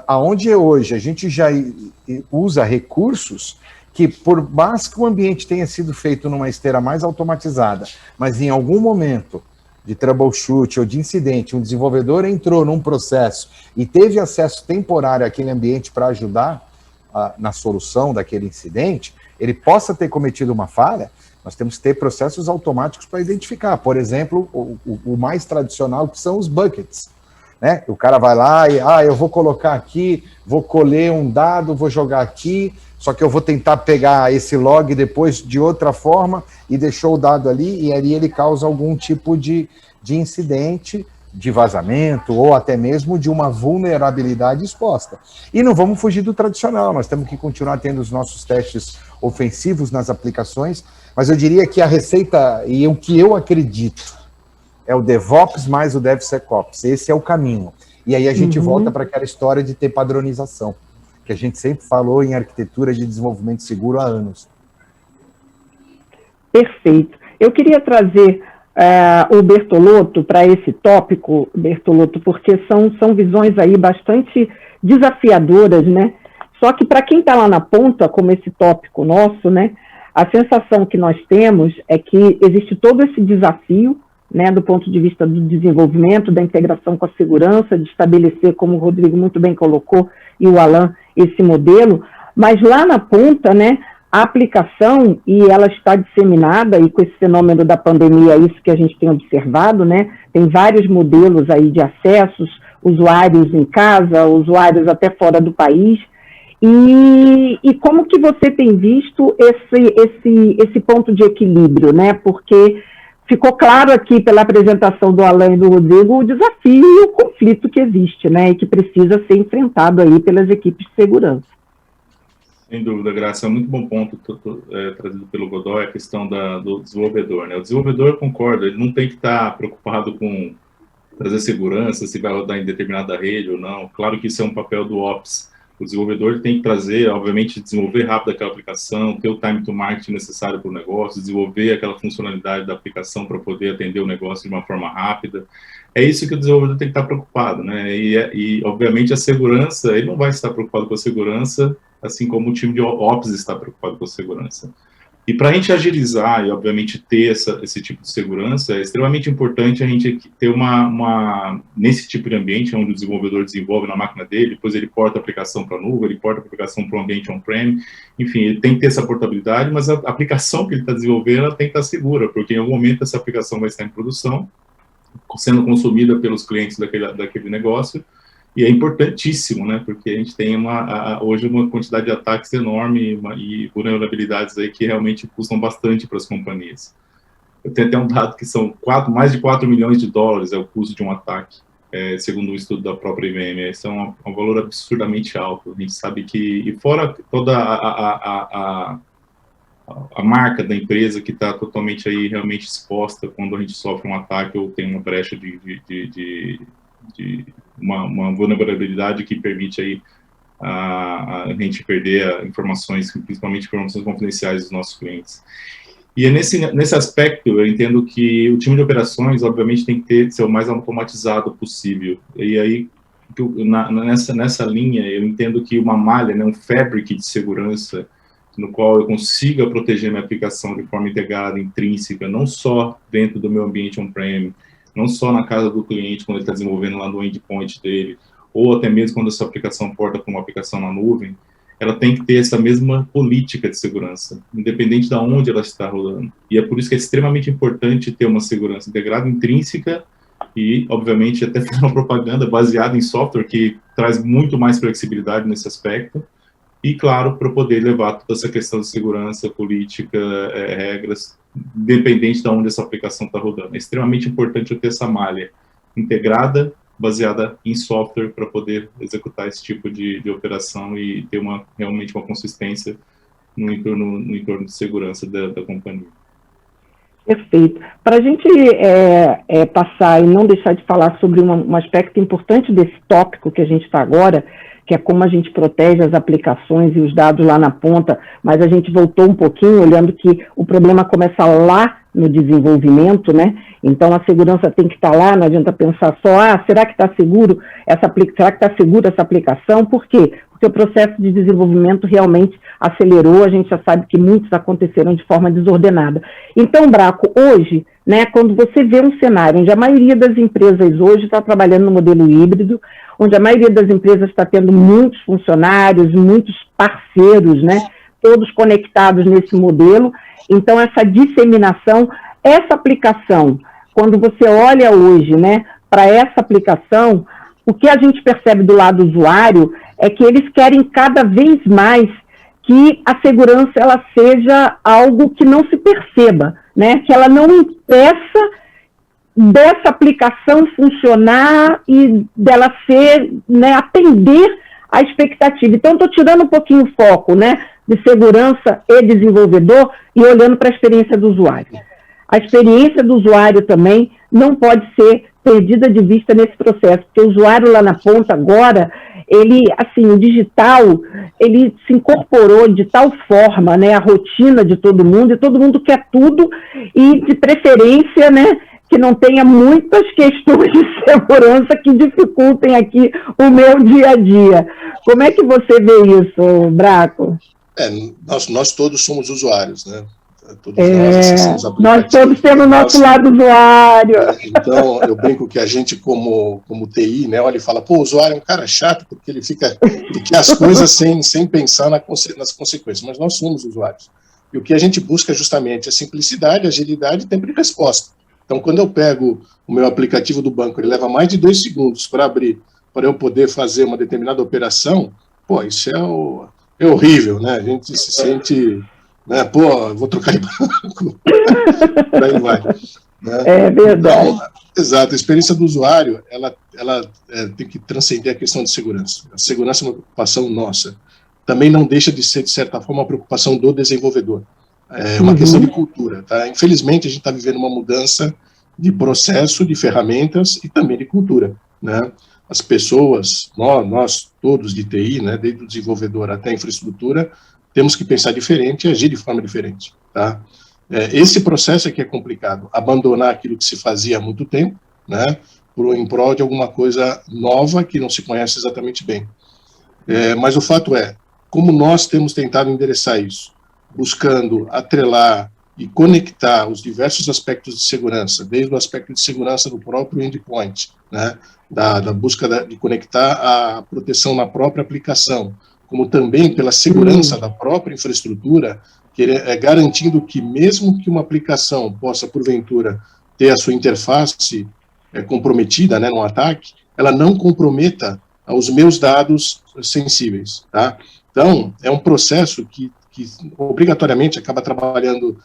aonde hoje a gente já usa recursos que, por mais que o ambiente tenha sido feito numa esteira mais automatizada, mas em algum momento de troubleshoot ou de incidente, um desenvolvedor entrou num processo e teve acesso temporário àquele ambiente para ajudar na solução daquele incidente, ele possa ter cometido uma falha, nós temos que ter processos automáticos para identificar. Por exemplo, o mais tradicional, que são os buckets. Né? O cara vai lá e, eu vou colocar aqui, vou colher um dado, vou jogar aqui, só que eu vou tentar pegar esse log depois de outra forma e deixou o dado ali, e ali ele causa algum tipo de incidente, de vazamento, ou até mesmo de uma vulnerabilidade exposta. E não vamos fugir do tradicional, nós temos que continuar tendo os nossos testes ofensivos nas aplicações, mas eu diria que a receita, e o que eu acredito, é o DevOps mais o DevSecOps. Esse é o caminho. E aí a gente volta para aquela história de ter padronização, que a gente sempre falou em arquitetura de desenvolvimento seguro há anos. Perfeito. Eu queria trazer o Bertolotto para esse tópico, Bertolotto, porque são visões aí bastante desafiadoras, né? Só que para quem está lá na ponta, como esse tópico nosso, né, a sensação que nós temos é que existe todo esse desafio, né, do ponto de vista do desenvolvimento, da integração com a segurança, de estabelecer, como o Rodrigo muito bem colocou, e o Alan, esse modelo, mas lá na ponta, né, a aplicação, e ela está disseminada, e com esse fenômeno da pandemia, é isso que a gente tem observado, né, tem vários modelos aí de acessos, usuários em casa, usuários até fora do país, e como que você tem visto esse ponto de equilíbrio, né, porque ficou claro aqui pela apresentação do Alan e do Rodrigo o desafio e o conflito que existe, né, e que precisa ser enfrentado aí pelas equipes de segurança. Sem dúvida, Graça, é um muito bom ponto trazido pelo Godoy, a questão do desenvolvedor, né? O desenvolvedor, concorda, ele não tem que estar preocupado com trazer segurança, se vai rodar em determinada rede ou não. Claro que isso é um papel do Ops. O desenvolvedor tem que trazer, obviamente, desenvolver rápido aquela aplicação, ter o time to market necessário para o negócio, desenvolver aquela funcionalidade da aplicação para poder atender o negócio de uma forma rápida. É isso que o desenvolvedor tem que estar preocupado, né? E obviamente, a segurança, ele não vai estar preocupado com a segurança, assim como o time de Ops está preocupado com a segurança. E para a gente agilizar e, obviamente, ter esse tipo de segurança, é extremamente importante a gente ter nesse tipo de ambiente, onde o desenvolvedor desenvolve na máquina dele, depois ele porta a aplicação para a nuvem, ele porta a aplicação para um ambiente on-prem, enfim, ele tem que ter essa portabilidade, mas a aplicação que ele está desenvolvendo, ela tem que estar segura, porque em algum momento essa aplicação vai estar em produção, sendo consumida pelos clientes daquele negócio, e é importantíssimo, né, porque a gente tem hoje uma quantidade de ataques enorme e vulnerabilidades aí que realmente custam bastante para as companhias. Eu tenho até um dado que são mais de 4 milhões de dólares é o custo de um ataque, segundo um estudo da própria IBM. Isso é um valor absurdamente alto. A gente sabe que, e fora toda a marca da empresa que está totalmente aí realmente exposta quando a gente sofre um ataque ou tem uma brecha de uma vulnerabilidade que permite aí a gente perder informações, principalmente informações confidenciais dos nossos clientes. E é nesse aspecto, eu entendo que o time de operações, obviamente, tem que ser o mais automatizado possível. E aí, nessa linha, eu entendo que uma malha, né, um fabric de segurança, no qual eu consiga proteger minha aplicação de forma integrada, intrínseca, não só dentro do meu ambiente on-prem, não só na casa do cliente, quando ele está desenvolvendo lá no endpoint dele, ou até mesmo quando essa aplicação porta para uma aplicação na nuvem, ela tem que ter essa mesma política de segurança, independente de onde ela está rolando. E é por isso que é extremamente importante ter uma segurança integrada, intrínseca, e, obviamente, até fazer uma propaganda baseada em software, que traz muito mais flexibilidade nesse aspecto, e, claro, para poder levar toda essa questão de segurança, política, regras, independente de onde essa aplicação está rodando. É extremamente importante eu ter essa malha integrada, baseada em software, para poder executar esse tipo de operação e ter realmente uma consistência no entorno de segurança da companhia. Perfeito. Para a gente passar e não deixar de falar sobre um aspecto importante desse tópico que a gente está agora, que é como a gente protege as aplicações e os dados lá na ponta, mas a gente voltou um pouquinho, olhando que o problema começa lá no desenvolvimento, né? Então, a segurança tem que estar lá, não adianta pensar só, será que está seguro será que está segura essa aplicação? Por quê? Porque o processo de desenvolvimento realmente acelerou, a gente já sabe que muitos aconteceram de forma desordenada. Então, Braco, hoje, né, quando você vê um cenário onde a maioria das empresas hoje está trabalhando no modelo híbrido, onde a maioria das empresas está tendo muitos funcionários, muitos parceiros, né, todos conectados nesse modelo, então essa disseminação, essa aplicação, quando você olha hoje, né, para essa aplicação, o que a gente percebe do lado do usuário é que eles querem cada vez mais que a segurança ela seja algo que não se perceba, né, que ela não impeça dessa aplicação funcionar e dela ser, né, atender à expectativa. Então, estou tirando um pouquinho o foco, né, de segurança e desenvolvedor e olhando para a experiência do usuário. A experiência do usuário também não pode ser perdida de vista nesse processo, porque o usuário lá na ponta agora, ele, assim, o digital, ele se incorporou de tal forma, né, a rotina de todo mundo, e todo mundo quer tudo, e de preferência, né, que não tenha muitas questões de segurança que dificultem aqui o meu dia a dia. Como é que você vê isso, Braco? Nós todos somos usuários, né? Nós todos temos o nosso lado usuário. Então, eu brinco que a gente, como TI, né, olha e fala, o usuário é um cara chato, porque ele quer as coisas sem pensar nas consequências, mas nós somos usuários. E o que a gente busca é justamente a simplicidade, a agilidade e tempo de resposta. Então, quando eu pego o meu aplicativo do banco, ele leva mais de 2 segundos para abrir, para eu poder fazer uma determinada operação, isso é horrível, né? A gente se sente, né? Vou trocar de banco, por aí vai. Né? É verdade. Então, exato, a experiência do usuário, ela tem que transcender a questão de segurança. A segurança é uma preocupação nossa. também não deixa de ser, de certa forma, uma preocupação do desenvolvedor. É uma questão de cultura, tá? Infelizmente, a gente está vivendo uma mudança de processo, de ferramentas e também de cultura, né? As pessoas, nós todos de TI, né, desde o desenvolvedor até a infraestrutura, temos que pensar diferente e agir de forma diferente, tá? Esse processo é que é complicado, abandonar aquilo que se fazia há muito tempo, né, em prol de alguma coisa nova que não se conhece exatamente bem. Mas o fato é, como nós temos tentado endereçar isso, buscando atrelar e conectar os diversos aspectos de segurança, desde o aspecto de segurança do próprio endpoint, né, da busca de conectar a proteção na própria aplicação, como também pela segurança da própria infraestrutura, garantindo que mesmo que uma aplicação possa, porventura, ter a sua interface comprometida, né, num ataque, ela não comprometa os meus dados sensíveis, tá? Então, é um processo que obrigatoriamente acaba trabalhando,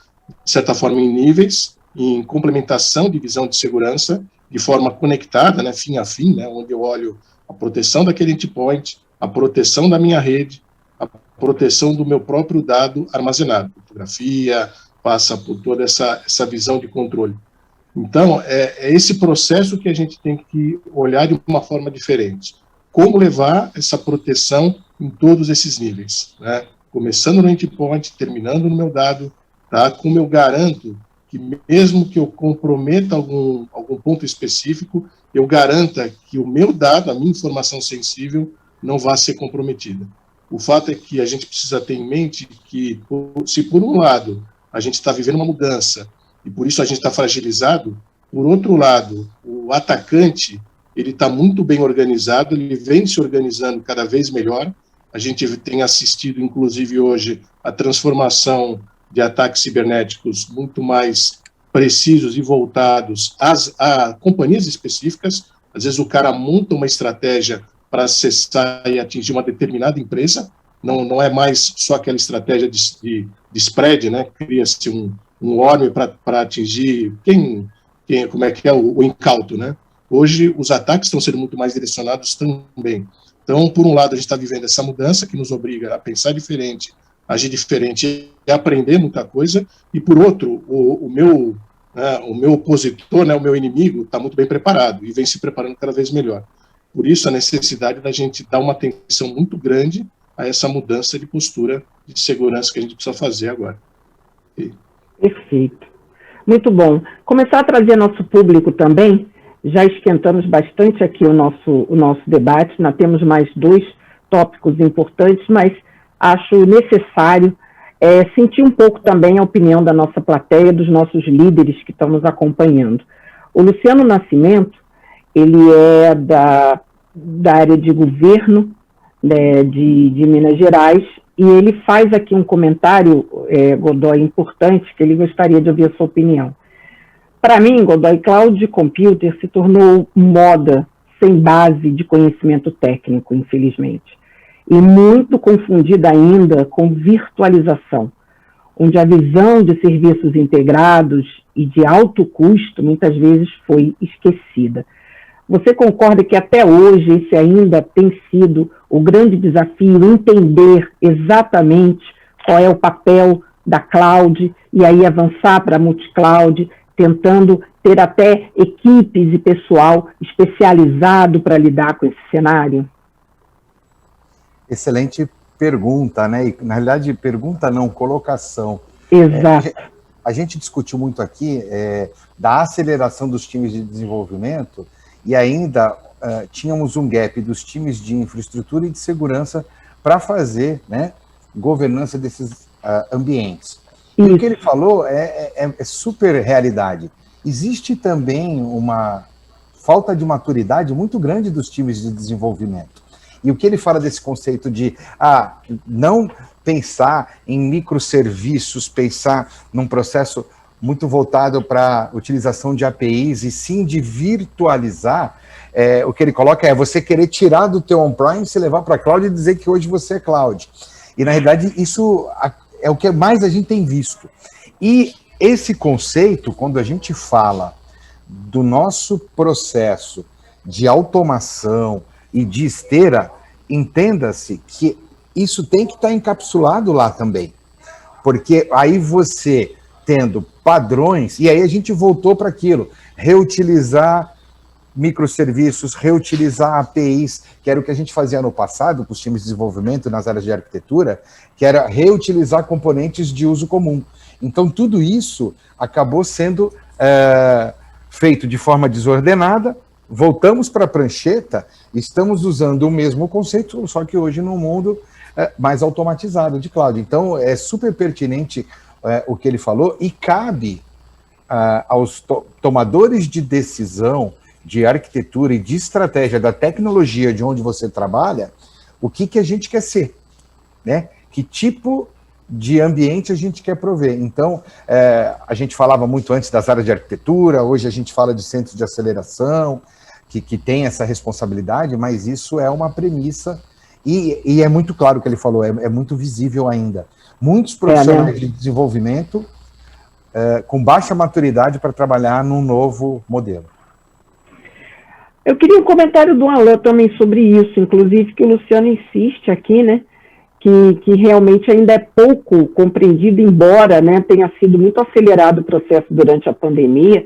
de certa forma, em níveis, em complementação de visão de segurança, de forma conectada, né, fim a fim, né, onde eu olho a proteção daquele endpoint, a proteção da minha rede, a proteção do meu próprio dado armazenado, fotografia, passa por toda essa visão de controle. Então, é esse processo que a gente tem que olhar de uma forma diferente. Como levar essa proteção em todos esses níveis, né? Começando no endpoint, terminando no meu dado, tá? Como eu garanto que mesmo que eu comprometa algum ponto específico, eu garanta que o meu dado, a minha informação sensível, não vá ser comprometida. O fato é que a gente precisa ter em mente que, se por um lado a gente está vivendo uma mudança e por isso a gente está fragilizado, por outro lado, o atacante ele está muito bem organizado, ele vem se organizando cada vez melhor. A gente tem assistido, inclusive hoje, a transformação de ataques cibernéticos muito mais precisos e voltados a companhias específicas. Às vezes o cara monta uma estratégia para acessar e atingir uma determinada empresa, não é mais só aquela estratégia de spread, né? Cria-se um worm para atingir como é que é o incauto, né? Hoje os ataques estão sendo muito mais direcionados também. Então, por um lado, a gente está vivendo essa mudança que nos obriga a pensar diferente, agir diferente e aprender muita coisa, e por outro, o meu opositor, né, o meu inimigo, está muito bem preparado e vem se preparando cada vez melhor. Por isso, a necessidade da gente dar uma atenção muito grande a essa mudança de postura de segurança que a gente precisa fazer agora. Perfeito. Muito bom. Começar a trazer nosso público também. Já esquentamos bastante aqui o nosso debate, nós temos mais 2 tópicos importantes, mas acho necessário sentir um pouco também a opinião da nossa plateia, dos nossos líderes que estão nos acompanhando. O Luciano Nascimento, ele é da área de governo, né, de Minas Gerais, e ele faz aqui um comentário, Godoy, importante, que ele gostaria de ouvir a sua opinião. Para mim, Godoy, cloud computer se tornou moda sem base de conhecimento técnico, infelizmente, e muito confundida ainda com virtualização, onde a visão de serviços integrados e de alto custo muitas vezes foi esquecida. Você concorda que até hoje esse ainda tem sido o grande desafio, entender exatamente qual é o papel da cloud e aí avançar para a multicloud, tentando ter até equipes e pessoal especializado para lidar com esse cenário? Excelente pergunta, né? E, na realidade, pergunta não, colocação. Exato. A gente discutiu muito aqui da aceleração dos times de desenvolvimento e ainda tínhamos um gap dos times de infraestrutura e de segurança para fazer, né, governança desses ambientes. E o que ele falou é super realidade. Existe também uma falta de maturidade muito grande dos times de desenvolvimento. E o que ele fala desse conceito de não pensar em microserviços, pensar num processo muito voltado para a utilização de APIs e sim de virtualizar, o que ele coloca é você querer tirar do teu on-prime, se levar para a cloud e dizer que hoje você é cloud. E, na realidade, isso é o que mais a gente tem visto. E esse conceito, quando a gente fala do nosso processo de automação e de esteira, entenda-se que isso tem que estar encapsulado lá também. Porque aí você, tendo padrões, e aí a gente voltou para aquilo, reutilizar microserviços, reutilizar APIs, que era o que a gente fazia no passado com os times de desenvolvimento nas áreas de arquitetura, que era reutilizar componentes de uso comum. Então, tudo isso acabou sendo feito de forma desordenada, voltamos para a prancheta, estamos usando o mesmo conceito, só que hoje num mundo mais automatizado de cloud. Então, é super pertinente o que ele falou e cabe aos tomadores de decisão, de arquitetura e de estratégia da tecnologia de onde você trabalha, o que a gente quer ser, né? Que tipo de ambiente a gente quer prover. Então, a gente falava muito antes das áreas de arquitetura, hoje a gente fala de centros de aceleração, que tem essa responsabilidade, mas isso é uma premissa, e é muito claro o que ele falou, é muito visível ainda. Muitos profissionais de desenvolvimento com baixa maturidade para trabalhar num novo modelo. Eu queria um comentário do Alain também sobre isso, inclusive que o Luciano insiste aqui, né, que realmente ainda é pouco compreendido, embora, né, tenha sido muito acelerado o processo durante a pandemia,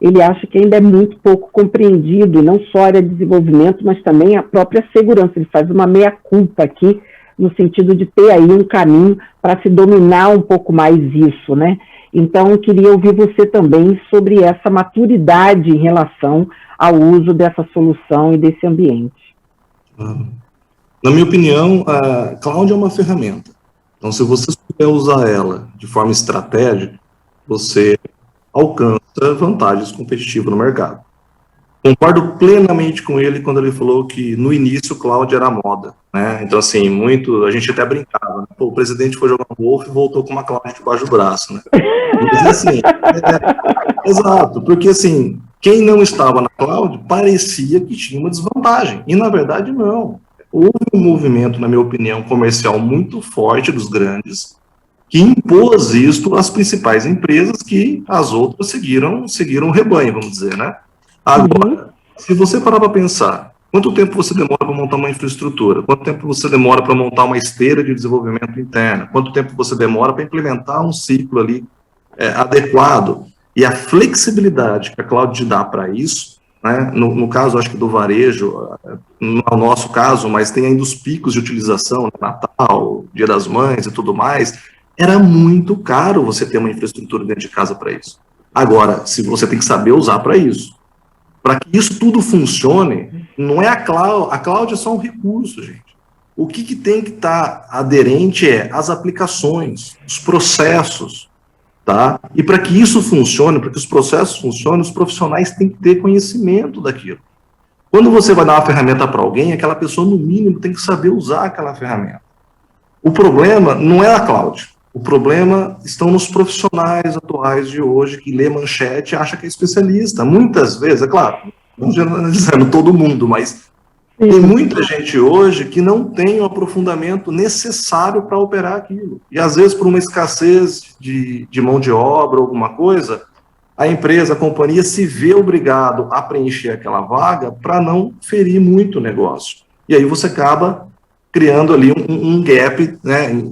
ele acha que ainda é muito pouco compreendido, não só a área de desenvolvimento, mas também a própria segurança. Ele faz uma meia-culpa aqui, no sentido de ter aí um caminho para se dominar um pouco mais isso, né? Então, eu queria ouvir você também sobre essa maturidade em relação ao uso dessa solução e desse ambiente. Na minha opinião, a cloud é uma ferramenta. Então, se você souber usar ela de forma estratégica, você alcança vantagens competitivas no mercado. Concordo plenamente com ele quando ele falou que no início o cloud era moda, né? Então, assim, a gente até brincava, né? Pô, o presidente foi jogar um golfe e voltou com uma cloud debaixo do braço, né? Mas, assim, exato, porque, assim, quem não estava na cloud parecia que tinha uma desvantagem, e na verdade não. Houve um movimento, na minha opinião, comercial muito forte dos grandes, que impôs isto às principais empresas, que as outras seguiram o rebanho, vamos dizer, né? Agora, se você parar para pensar, quanto tempo você demora para montar uma infraestrutura? Quanto tempo você demora para montar uma esteira de desenvolvimento interna? Quanto tempo você demora para implementar um ciclo ali adequado? E a flexibilidade que a cloud te dá para isso, né? No caso, acho que do varejo, não é o nosso caso, mas tem ainda os picos de utilização, Natal, Dia das Mães e tudo mais, era muito caro você ter uma infraestrutura dentro de casa para isso. Agora, se você tem que saber usar para isso. Para que isso tudo funcione, não é a cloud é só um recurso, gente. O que tem que estar aderente as aplicações, os processos, tá? E para que isso funcione, para que os processos funcionem, os profissionais têm que ter conhecimento daquilo. Quando você vai dar uma ferramenta para alguém, aquela pessoa, no mínimo, tem que saber usar aquela ferramenta. O problema não é a cloud. O problema estão nos profissionais atuais de hoje, que lê manchete e acha que é especialista. Muitas vezes, é claro, não generalizando todo mundo, mas tem muita gente hoje que não tem o aprofundamento necessário para operar aquilo. E às vezes, por uma escassez de mão de obra ou alguma coisa, a empresa, a companhia se vê obrigado a preencher aquela vaga para não ferir muito o negócio. E aí você acaba criando ali um gap, né,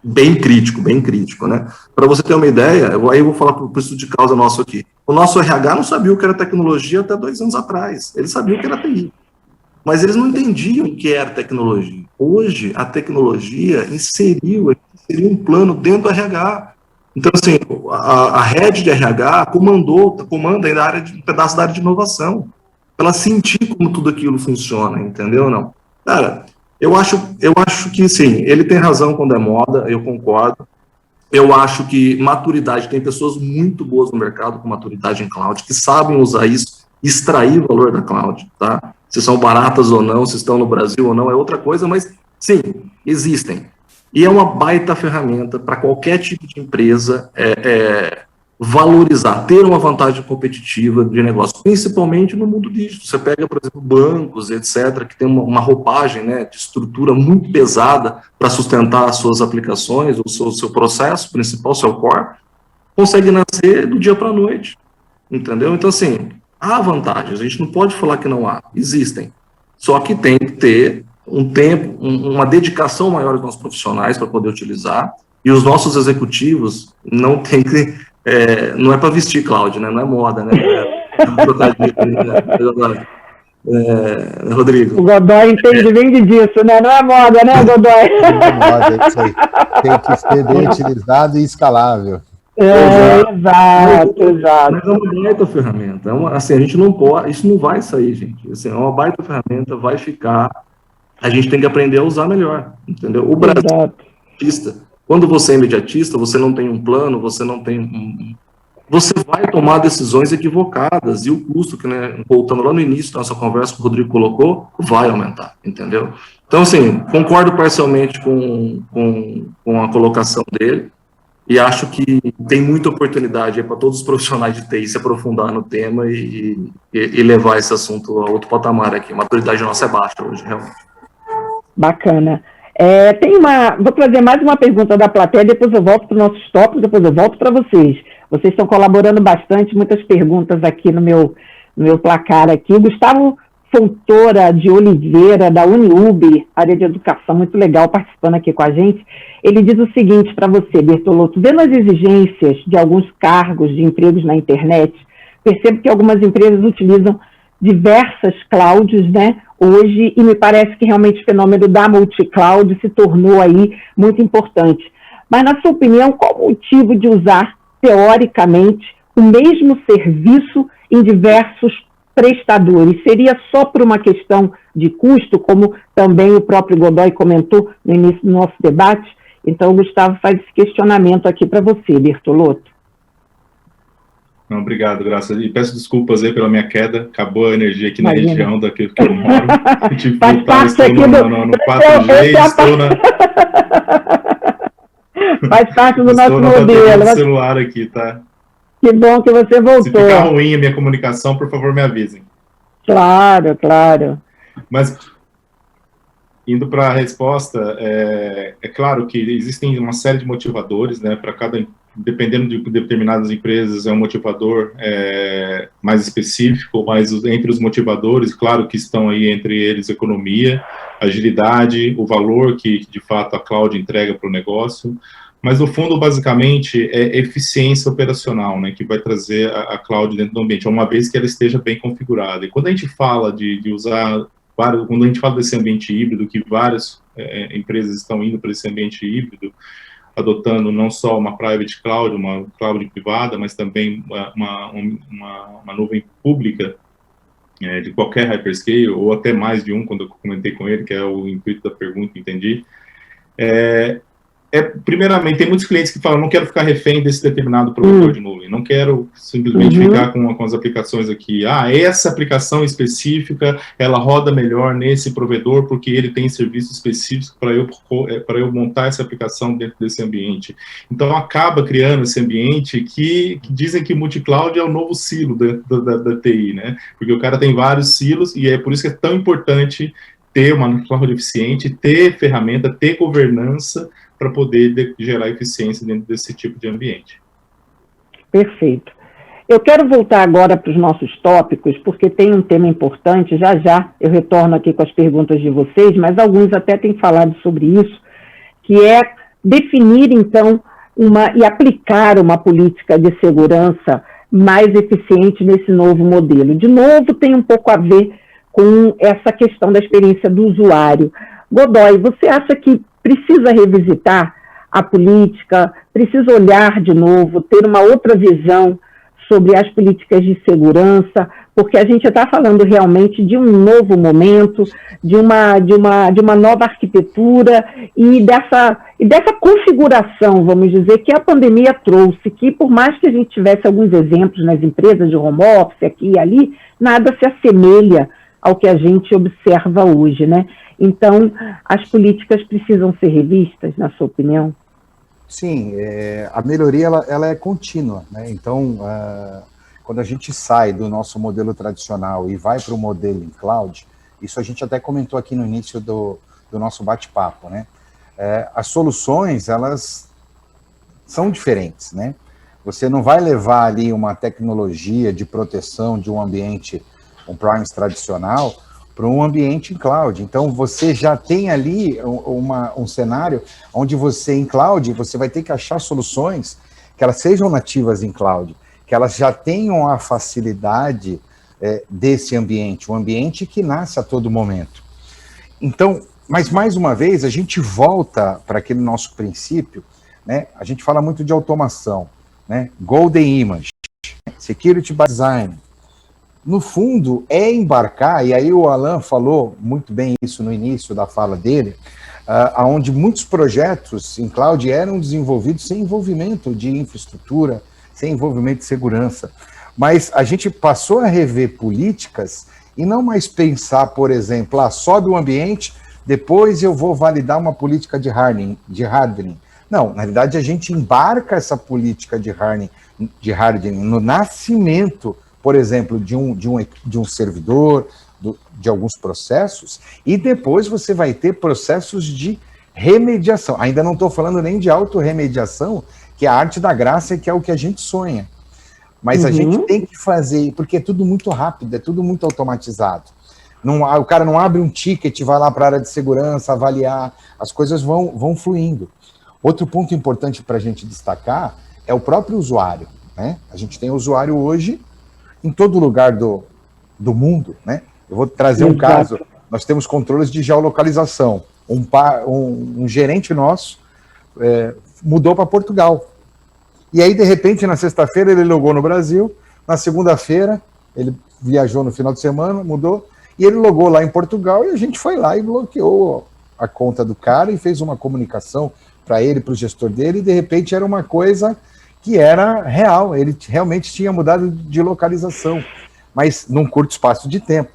bem crítico, né? Para você ter uma ideia, aí eu vou falar para o estudo de causa nosso aqui. O nosso RH não sabia o que era tecnologia até 2 anos atrás. Eles sabiam o que era TI. Mas eles não entendiam o que era tecnologia. Hoje, a tecnologia inseriu um plano dentro do RH. Então, assim, a rede de RH comanda ainda um pedaço da área de inovação. Para ela sentir como tudo aquilo funciona, entendeu ou não? Cara, eu acho que, sim, ele tem razão quando é moda, eu concordo. Eu acho que maturidade, tem pessoas muito boas no mercado com maturidade em cloud, que sabem usar isso, extrair o valor da cloud, tá? Se são baratas ou não, se estão no Brasil ou não, é outra coisa, mas, sim, existem. E é uma baita ferramenta para qualquer tipo de empresa valorizar, ter uma vantagem competitiva de negócio, principalmente no mundo digital. Você pega, por exemplo, bancos, etc., que tem uma roupagem, né, de estrutura muito pesada para sustentar as suas aplicações, o seu processo principal, seu core, consegue nascer do dia para a noite, entendeu? Então, assim, há vantagens, a gente não pode falar que não há, existem. Só que tem que ter um tempo, uma dedicação maior dos nossos profissionais para poder utilizar, e os nossos executivos não tem que, não é para vestir cloud, né? Não é moda, né? Rodrigo. O Godoy entende bem disso, né? Não é moda, né, Godoy? Não é moda, é isso aí. Tem que ser bem utilizado e escalável. Exato. Mas é uma baita ferramenta. Assim, a gente não pode, isso não vai sair, gente. Assim, é uma baita ferramenta, vai ficar. A gente tem que aprender a usar melhor, entendeu? O Brasil é imediatista. Quando você é imediatista, você não tem um plano, você não tem você vai tomar decisões equivocadas, e o custo, que, né, voltando lá no início da nossa conversa que o Rodrigo colocou, vai aumentar, entendeu? Então, assim, concordo parcialmente com a colocação dele, e acho que tem muita oportunidade para todos os profissionais de TI se aprofundar no tema e levar esse assunto a outro patamar aqui. A maturidade nossa é baixa hoje, realmente. Bacana. Vou trazer mais uma pergunta da plateia, depois eu volto para os nossos tópicos, depois eu volto para vocês. Vocês estão colaborando bastante, muitas perguntas aqui no meu placar aqui. Gustavo Fontoura de Oliveira, da Uniub, área de educação, muito legal, participando aqui com a gente. Ele diz o seguinte para você, Bertolotto: vendo as exigências de alguns cargos de empregos na internet, percebo que algumas empresas utilizam diversas clouds, né, hoje, e me parece que realmente o fenômeno da multi-cloud se tornou aí muito importante. Mas, na sua opinião, qual o motivo de usar, teoricamente, o mesmo serviço em diversos prestadores? Seria só por uma questão de custo, como também o próprio Godoy comentou no início do nosso debate? Então, o Gustavo faz esse questionamento aqui para você, Bertolotto. Não, obrigado, Graça. E peço desculpas aí pela minha queda. Acabou a energia aqui na região daqui que eu moro. Eu tive que voltar, estou no 4G, estou na... Faz parte do nosso modelo. Do celular aqui, tá? Que bom que você voltou. Se ficar ruim a minha comunicação, por favor, me avisem. Claro, claro. Mas, indo para a resposta, é claro que existem uma série de motivadores, né, para cada, dependendo de determinadas empresas, é um motivador mais específico, mas entre os motivadores, claro que estão aí entre eles economia, agilidade, o valor que de fato a cloud entrega para o negócio, mas no fundo, basicamente, é eficiência operacional, né, que vai trazer a cloud dentro do ambiente, uma vez que ela esteja bem configurada. E quando a gente fala de usar, quando a gente fala desse ambiente híbrido, que várias empresas estão indo para esse ambiente híbrido, adotando não só uma private cloud, uma cloud privada, mas também uma nuvem pública de qualquer hyperscale, ou até mais de um, quando eu comentei com ele, que é o intuito da pergunta, entendi. Primeiramente, tem muitos clientes que falam, não quero ficar refém desse determinado provedor de nuvem, não quero simplesmente ficar com as aplicações aqui, essa aplicação específica, ela roda melhor nesse provedor, porque ele tem serviços específicos para eu montar essa aplicação dentro desse ambiente. Então, acaba criando esse ambiente que dizem que multi-cloud é o novo silo da TI, né? Porque o cara tem vários silos, e é por isso que é tão importante ter uma cloud eficiente, ter ferramenta, ter governança, para poder gerar eficiência dentro desse tipo de ambiente. Perfeito. Eu quero voltar agora para os nossos tópicos, porque tem um tema importante, já eu retorno aqui com as perguntas de vocês, mas alguns até têm falado sobre isso, que é definir, então, e aplicar uma política de segurança mais eficiente nesse novo modelo. De novo, tem um pouco a ver com essa questão da experiência do usuário. Godoy, você acha que precisa revisitar a política, precisa olhar de novo, ter uma outra visão sobre as políticas de segurança, porque a gente está falando realmente de um novo momento, de uma nova arquitetura e dessa configuração, vamos dizer, que a pandemia trouxe, que por mais que a gente tivesse alguns exemplos nas empresas de home office, aqui e ali, nada se assemelha ao que a gente observa hoje, né? Então, as políticas precisam ser revistas, na sua opinião? Sim, a melhoria ela é contínua, né? Então, quando a gente sai do nosso modelo tradicional e vai para o modelo em cloud, isso a gente até comentou aqui no início do nosso bate-papo, né? As soluções, elas são diferentes, né? Você não vai levar ali uma tecnologia de proteção de um ambiente on-premise tradicional para um ambiente em cloud. Então, você já tem ali um cenário onde você, em cloud, você vai ter que achar soluções que elas sejam nativas em cloud, que elas já tenham a facilidade desse ambiente, um ambiente que nasce a todo momento. Então, mas mais uma vez, a gente volta para aquele nosso princípio, né? A gente fala muito de automação, né? Golden Image, Security by Design. No fundo, é embarcar, e aí o Alan falou muito bem isso no início da fala dele, onde muitos projetos em cloud eram desenvolvidos sem envolvimento de infraestrutura, sem envolvimento de segurança. Mas a gente passou a rever políticas e não mais pensar, por exemplo, sobe o ambiente, depois eu vou validar uma política de hardening. Não, na verdade a gente embarca essa política de hardening no nascimento, por exemplo, de um servidor, de alguns processos, e depois você vai ter processos de remediação. Ainda não estou falando nem de autorremediação, que é a arte da graça e que é o que a gente sonha. Mas a gente tem que fazer, porque é tudo muito rápido, é tudo muito automatizado. O cara não abre um ticket, vai lá para a área de segurança, avaliar, as coisas vão fluindo. Outro ponto importante para a gente destacar é o próprio usuário, né? A gente tem usuário hoje em todo lugar do mundo, né? Eu vou trazer um caso, nós temos controles de geolocalização. Um gerente nosso mudou para Portugal. E aí, de repente, na sexta-feira, ele logou no Brasil, na segunda-feira, ele viajou no final de semana, mudou, e ele logou lá em Portugal, e a gente foi lá e bloqueou a conta do cara e fez uma comunicação para ele, para o gestor dele, e de repente era uma coisa que era real, ele realmente tinha mudado de localização, mas num curto espaço de tempo.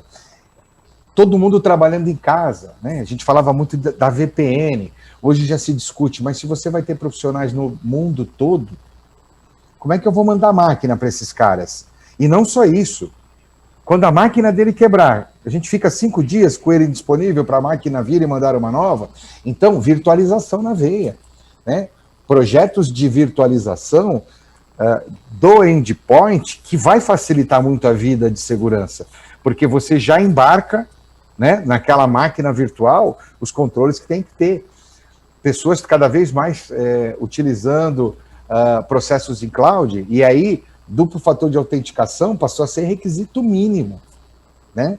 Todo mundo trabalhando em casa, né? A gente falava muito da VPN, hoje já se discute, mas se você vai ter profissionais no mundo todo, como é que eu vou mandar máquina para esses caras? E não só isso, quando a máquina dele quebrar, a gente fica 5 dias com ele indisponível para a máquina vir e mandar uma nova, então virtualização na veia, né? Projetos de virtualização do endpoint que vai facilitar muito a vida de segurança, porque você já embarca, né, naquela máquina virtual os controles que tem que ter. Pessoas cada vez mais utilizando processos em cloud, e aí duplo fator de autenticação passou a ser requisito mínimo, né?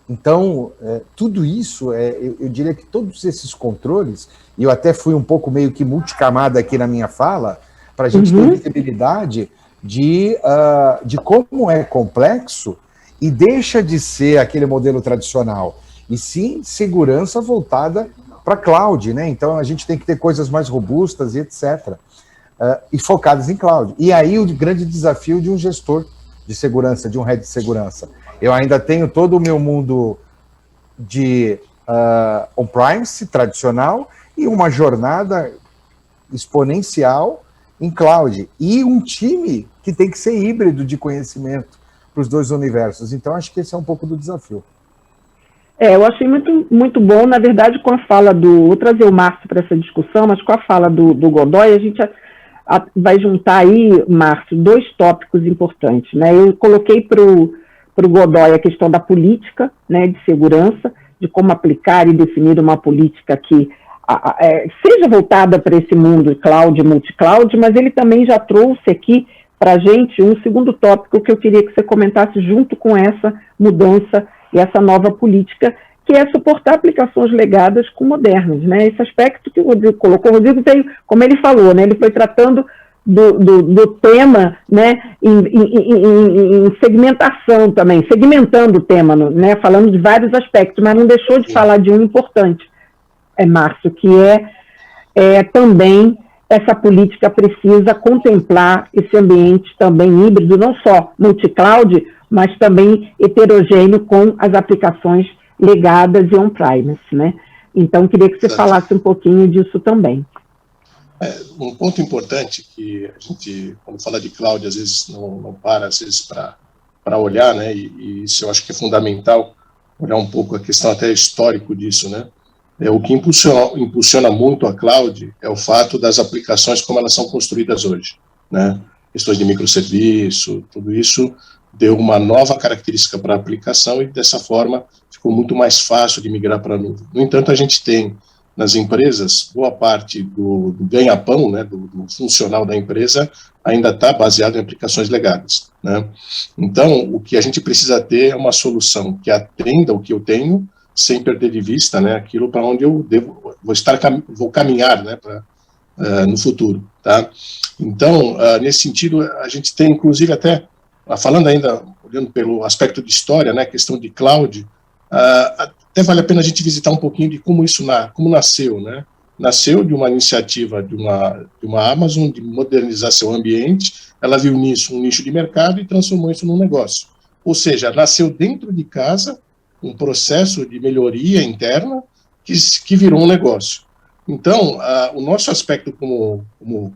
Então, tudo isso, eu diria que todos esses controles, e eu até fui um pouco meio que multicamada aqui na minha fala, para a gente ter visibilidade de como é complexo e deixa de ser aquele modelo tradicional, e sim segurança voltada para cloud, né? Então, a gente tem que ter coisas mais robustas e etc., e focadas em cloud. E aí o grande desafio de um gestor de segurança, de um head de segurança. Eu ainda tenho todo o meu mundo de on-premise tradicional e uma jornada exponencial em cloud. E um time que tem que ser híbrido de conhecimento para os dois universos. Então, acho que esse é um pouco do desafio. Eu achei muito, muito bom, na verdade, com a fala vou trazer o Márcio para essa discussão, mas com a fala do Godoy, a gente vai juntar aí, Márcio, 2 tópicos importantes, né? Eu coloquei para o Godoy a questão da política, né, de segurança, de como aplicar e definir uma política que seja voltada para esse mundo cloud, multi-cloud, mas ele também já trouxe aqui para a gente um segundo tópico que eu queria que você comentasse junto com essa mudança e essa nova política, que é suportar aplicações legadas com modernas, né? Esse aspecto que o Rodrigo colocou, o Rodrigo tem, como ele falou, né, ele foi tratando do tema, né, em segmentação também, segmentando o tema, né, falando de vários aspectos, mas não deixou de falar de um importante, Márcio, que também essa política precisa contemplar esse ambiente também híbrido, não só multi-cloud, mas também heterogêneo com as aplicações legadas e on-premise, né? Então, queria que você falasse um pouquinho disso também. Um ponto importante que a gente, quando fala de cloud, às vezes não para, às vezes, para olhar, né? E isso eu acho que é fundamental, olhar um pouco a questão até histórico disso, né? O que impulsiona muito a cloud é o fato das aplicações como elas são construídas hoje, né? Questões de microserviço, tudo isso deu uma nova característica para a aplicação e, dessa forma, ficou muito mais fácil de migrar para a nuvem. No entanto, a gente tem nas empresas, boa parte do ganha-pão, né, do funcional da empresa, ainda está baseado em aplicações legadas, né? Então, o que a gente precisa ter é uma solução que atenda o que eu tenho, sem perder de vista, né, aquilo para onde eu vou caminhar, né, no futuro, tá? Então, nesse sentido, a gente tem, inclusive, até, falando ainda, olhando pelo aspecto de história, né, questão de cloud, até vale a pena a gente visitar um pouquinho de como isso como nasceu, né? Nasceu de uma iniciativa de uma Amazon de modernizar seu ambiente, ela viu nisso um nicho de mercado e transformou isso num negócio. Ou seja, nasceu dentro de casa um processo de melhoria interna que virou um negócio. Então, o nosso aspecto como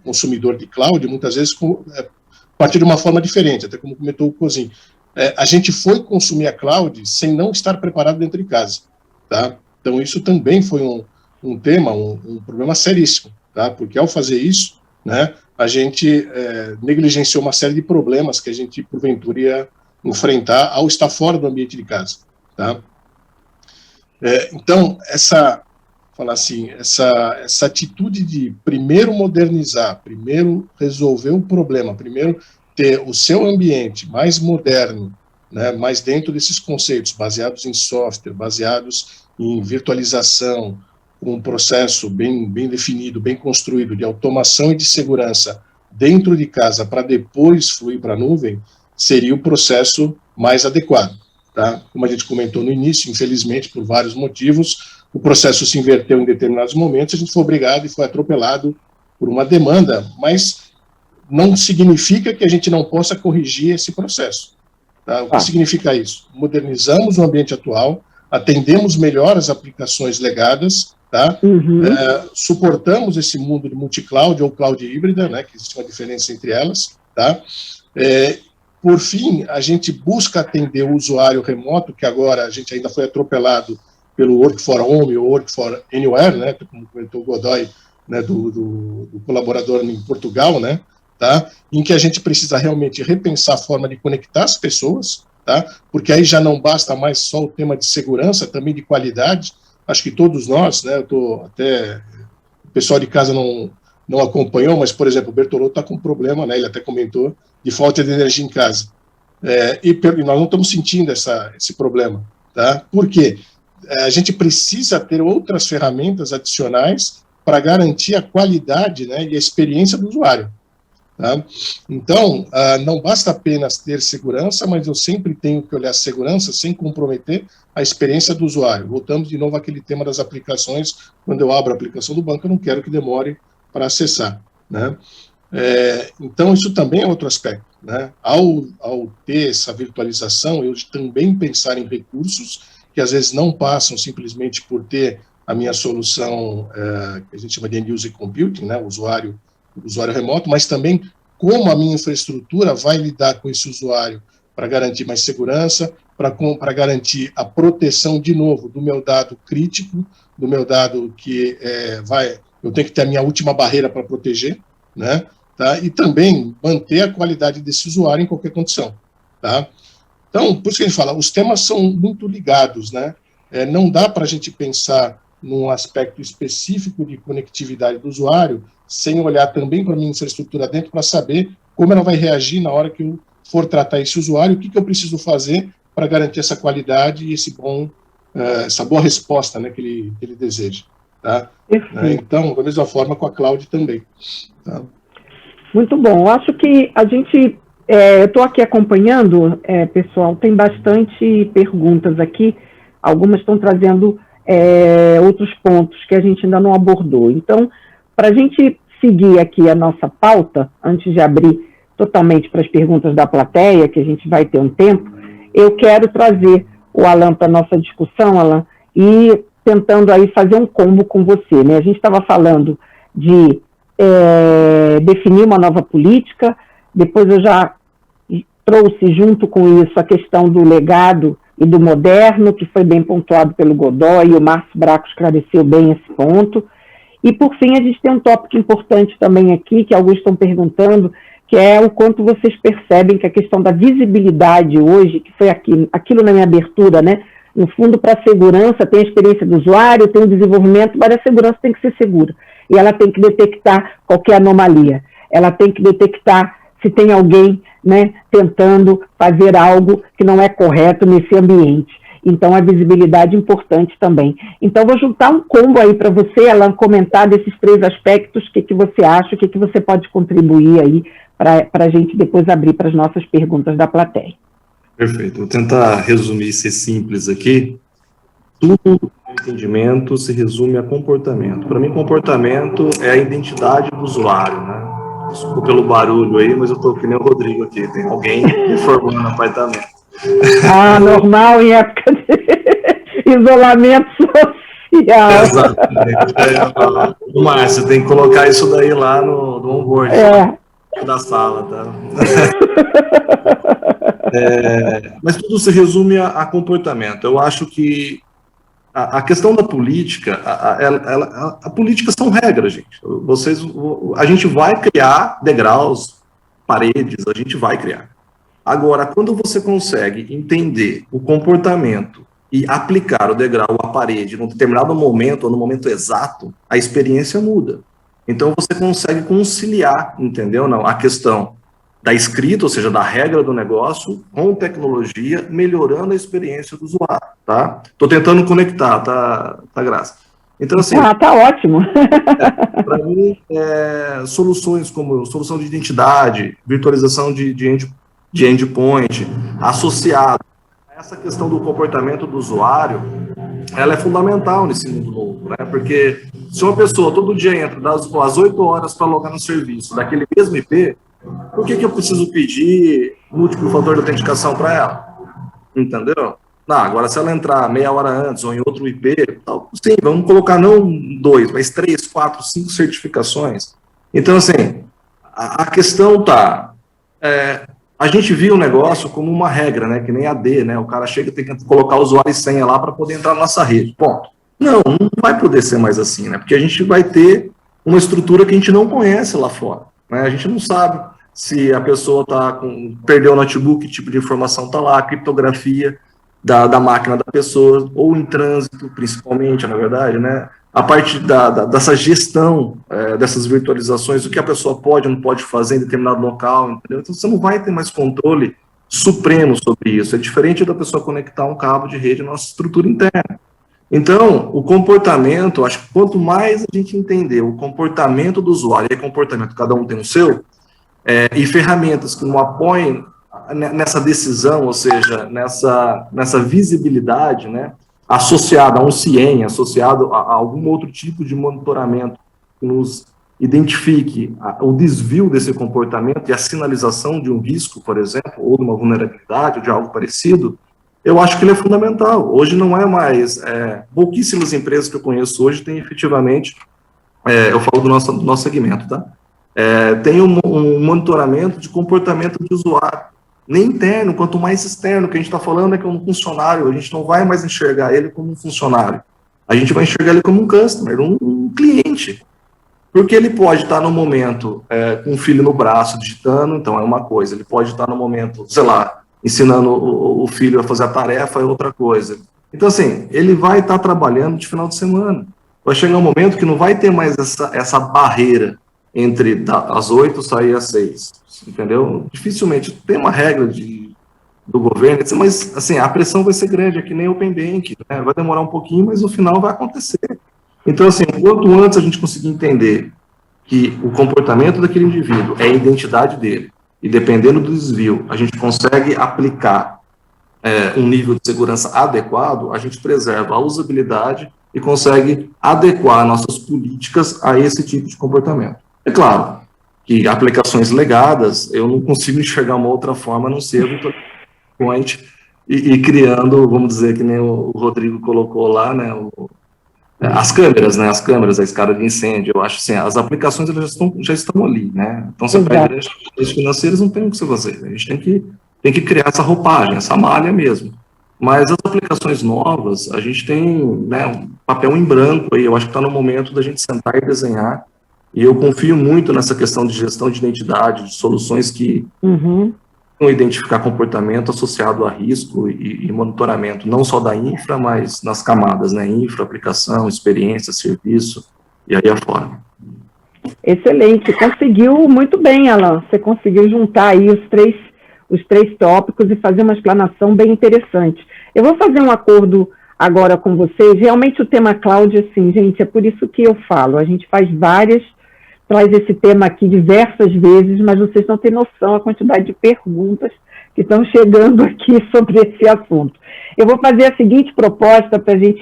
consumidor de cloud, muitas vezes, partiu de uma forma diferente, até como comentou o Cozinho. A gente foi consumir a cloud sem não estar preparado dentro de casa, tá? Então, isso também foi um tema, um problema seríssimo, tá? Porque ao fazer isso, né, a gente negligenciou uma série de problemas que a gente, porventura, ia enfrentar ao estar fora do ambiente de casa, tá? Então, essa atitude de primeiro modernizar, primeiro resolver o problema, primeiro ter o seu ambiente mais moderno, né, mais dentro desses conceitos, baseados em software, baseados em virtualização, um processo bem definido, bem construído, de automação e de segurança dentro de casa, para depois fluir para a nuvem, seria o processo mais adequado, tá? Como a gente comentou no início, infelizmente, por vários motivos, o processo se inverteu em determinados momentos, a gente foi obrigado e foi atropelado por uma demanda, mas não significa que a gente não possa corrigir esse processo. Tá? O que significa isso? Modernizamos o ambiente atual, atendemos melhor as aplicações legadas, tá? Suportamos esse mundo de multi-cloud ou cloud híbrida, né, que existe uma diferença entre elas, tá? Por fim, a gente busca atender o usuário remoto, que agora a gente ainda foi atropelado pelo Work for Home ou Work for Anywhere, né, como comentou o Godoy, né, do colaborador em Portugal, né, tá, em que a gente precisa realmente repensar a forma de conectar as pessoas, tá, porque aí já não basta mais só o tema de segurança, também de qualidade. Acho que todos nós, né, o pessoal de casa não acompanhou, mas, por exemplo, o Bertolotto está com um problema, né, ele até comentou, de falta de energia em casa. E nós não estamos sentindo esse problema, tá? Por quê? A gente precisa ter outras ferramentas adicionais para garantir a qualidade, né, e a experiência do usuário. Tá? Então, não basta apenas ter segurança, mas eu sempre tenho que olhar a segurança sem comprometer a experiência do usuário. Voltamos de novo àquele tema das aplicações. Quando eu abro a aplicação do banco, eu não quero que demore para acessar, né? Então, isso também é outro aspecto, né? Ao ter essa virtualização, eu também pensar em recursos que às vezes não passam simplesmente por ter a minha solução, que a gente chama de end-user computing, né? O usuário remoto, mas também como a minha infraestrutura vai lidar com esse usuário para garantir mais segurança, para garantir a proteção, de novo, do meu dado crítico, do meu dado que eu tenho que ter a minha última barreira para proteger, né? Tá? E também manter a qualidade desse usuário em qualquer condição. Tá? Então, por isso que a gente fala, os temas são muito ligados, né? Não dá para a gente pensar num aspecto específico de conectividade do usuário sem olhar também para a minha infraestrutura dentro para saber como ela vai reagir na hora que eu for tratar esse usuário, o que eu preciso fazer para garantir essa qualidade e essa boa resposta, né, que ele deseja. Tá? Então, da mesma forma com a cloud também. Tá? Muito bom. Eu acho que a gente... eu estou aqui acompanhando, pessoal, tem bastante perguntas aqui, algumas estão trazendo outros pontos que a gente ainda não abordou. Então, para a gente seguir aqui a nossa pauta, antes de abrir totalmente para as perguntas da plateia, que a gente vai ter um tempo, eu quero trazer o Alan para a nossa discussão, Alan, e tentando aí fazer um combo com você, né? A gente estava falando de definir uma nova política, depois eu já trouxe junto com isso a questão do legado e do moderno, que foi bem pontuado pelo Godoy, e o Márcio Braco esclareceu bem esse ponto. E, por fim, a gente tem um tópico importante também aqui, que alguns estão perguntando, que é o quanto vocês percebem que a questão da visibilidade hoje, que foi aquilo na minha abertura, né? No fundo, para a segurança, tem a experiência do usuário, tem o desenvolvimento, mas a segurança tem que ser segura. E ela tem que detectar qualquer anomalia. Ela tem que detectar se tem alguém, né, tentando fazer algo que não é correto nesse ambiente. Então, a visibilidade é importante também. Então, vou juntar um combo aí para você, Alan, comentar desses 3 aspectos, o que você acha, o que você pode contribuir aí para a gente depois abrir para as nossas perguntas da plateia. Perfeito. Vou tentar resumir, ser simples aqui. Tudo no entendimento se resume a comportamento. Para mim, comportamento é a identidade do usuário, né? Desculpa pelo barulho aí, mas eu estou que nem o Rodrigo aqui. Tem alguém reformando no apartamento. Ah, normal em época de isolamento social. Exatamente. Márcio, tem que colocar isso daí lá no onboard da sala, tá? Mas tudo se resume a comportamento. Eu acho que a questão da política, a política são regras, gente. A gente vai criar degraus, paredes, a gente vai criar. Agora, quando você consegue entender o comportamento e aplicar o degrau, a parede, num determinado momento, ou no momento exato, a experiência muda. Então, você consegue conciliar, entendeu? Não, a questão da escrita, ou seja, da regra do negócio, com tecnologia, melhorando a experiência do usuário, tá? Estou tentando conectar, tá, Graça? Então, assim... tá ótimo. Para mim, soluções como solução de identidade, virtualização de endpoint, associado a essa questão do comportamento do usuário, ela é fundamental nesse mundo novo, né? Porque se uma pessoa todo dia entra às 8 horas para logar no serviço daquele mesmo IP, por que eu preciso pedir múltiplo fator de autenticação para ela? Entendeu? Não, agora se ela entrar meia hora antes ou em outro IP, sim, vamos colocar não 2, mas 3, 4, 5 certificações. Então, assim, a questão tá... a gente viu o negócio como uma regra, né? Que nem AD, né? O cara chega e tem que colocar o usuário e senha lá para poder entrar na nossa rede. Ponto. Não vai poder ser mais assim, né? Porque a gente vai ter uma estrutura que a gente não conhece lá fora, né? A gente não sabe se a pessoa perdeu o notebook, que tipo de informação está lá, a criptografia da máquina da pessoa, ou em trânsito, principalmente, na verdade, né? A parte dessa gestão dessas virtualizações, o que a pessoa pode ou não pode fazer em determinado local, entendeu? Então, você não vai ter mais controle supremo sobre isso. É diferente da pessoa conectar um cabo de rede na nossa estrutura interna. Então, o comportamento, acho que quanto mais a gente entender o comportamento do usuário, e comportamento, cada um tem o seu, e ferramentas que não apoiem nessa decisão, ou seja, nessa visibilidade, né, associada a um CIEM, associado a algum outro tipo de monitoramento que nos identifique o desvio desse comportamento e a sinalização de um risco, por exemplo, ou de uma vulnerabilidade, ou de algo parecido, eu acho que ele é fundamental. Hoje não é mais... pouquíssimas empresas que eu conheço hoje têm efetivamente... eu falo do nosso segmento, tá? Tem um monitoramento de comportamento de usuário, nem interno, quanto mais externo. O que a gente está falando é que é um funcionário, a gente não vai mais enxergar ele como um funcionário, a gente vai enxergar ele como um customer, um cliente, porque ele pode estar no momento com o filho no braço digitando, então é uma coisa, ele pode estar no momento, sei lá, ensinando o filho a fazer a tarefa, é outra coisa. Então, assim, ele vai estar trabalhando de final de semana, vai chegar um momento que não vai ter mais essa barreira entre as 8 sair às 6, entendeu? Dificilmente tem uma regra do governo, mas assim, a pressão vai ser grande, é que nem Open Bank, né? Vai demorar um pouquinho, mas no final vai acontecer. Então, assim, quanto antes a gente conseguir entender que o comportamento daquele indivíduo é a identidade dele, e dependendo do desvio, a gente consegue aplicar um nível de segurança adequado, a gente preserva a usabilidade e consegue adequar nossas políticas a esse tipo de comportamento. É claro que aplicações legadas, eu não consigo enxergar uma outra forma a não ser e criando, vamos dizer, que nem o Rodrigo colocou lá, né, as câmeras, a escada de incêndio. Eu acho assim, as aplicações elas já estão ali, né? Então, você pega as financeiras, não tem o que você fazer. A gente tem que criar essa roupagem, essa malha mesmo. Mas as aplicações novas, a gente tem, né, um papel em branco aí. Eu acho que está no momento da gente sentar e desenhar E eu confio muito nessa questão de gestão de identidade, de soluções que vão identificar comportamento associado a risco e monitoramento, não só da infra, mas nas camadas, né? Infra, aplicação, experiência, serviço, e aí afora. Excelente, conseguiu muito bem, Alan. Você conseguiu juntar aí os três tópicos e fazer uma explanação bem interessante. Eu vou fazer um acordo agora com vocês. Realmente o tema cloud, assim, gente, é por isso que eu falo. A gente faz traz esse tema aqui diversas vezes, mas vocês não têm noção a quantidade de perguntas que estão chegando aqui sobre esse assunto. Eu vou fazer a seguinte proposta para a gente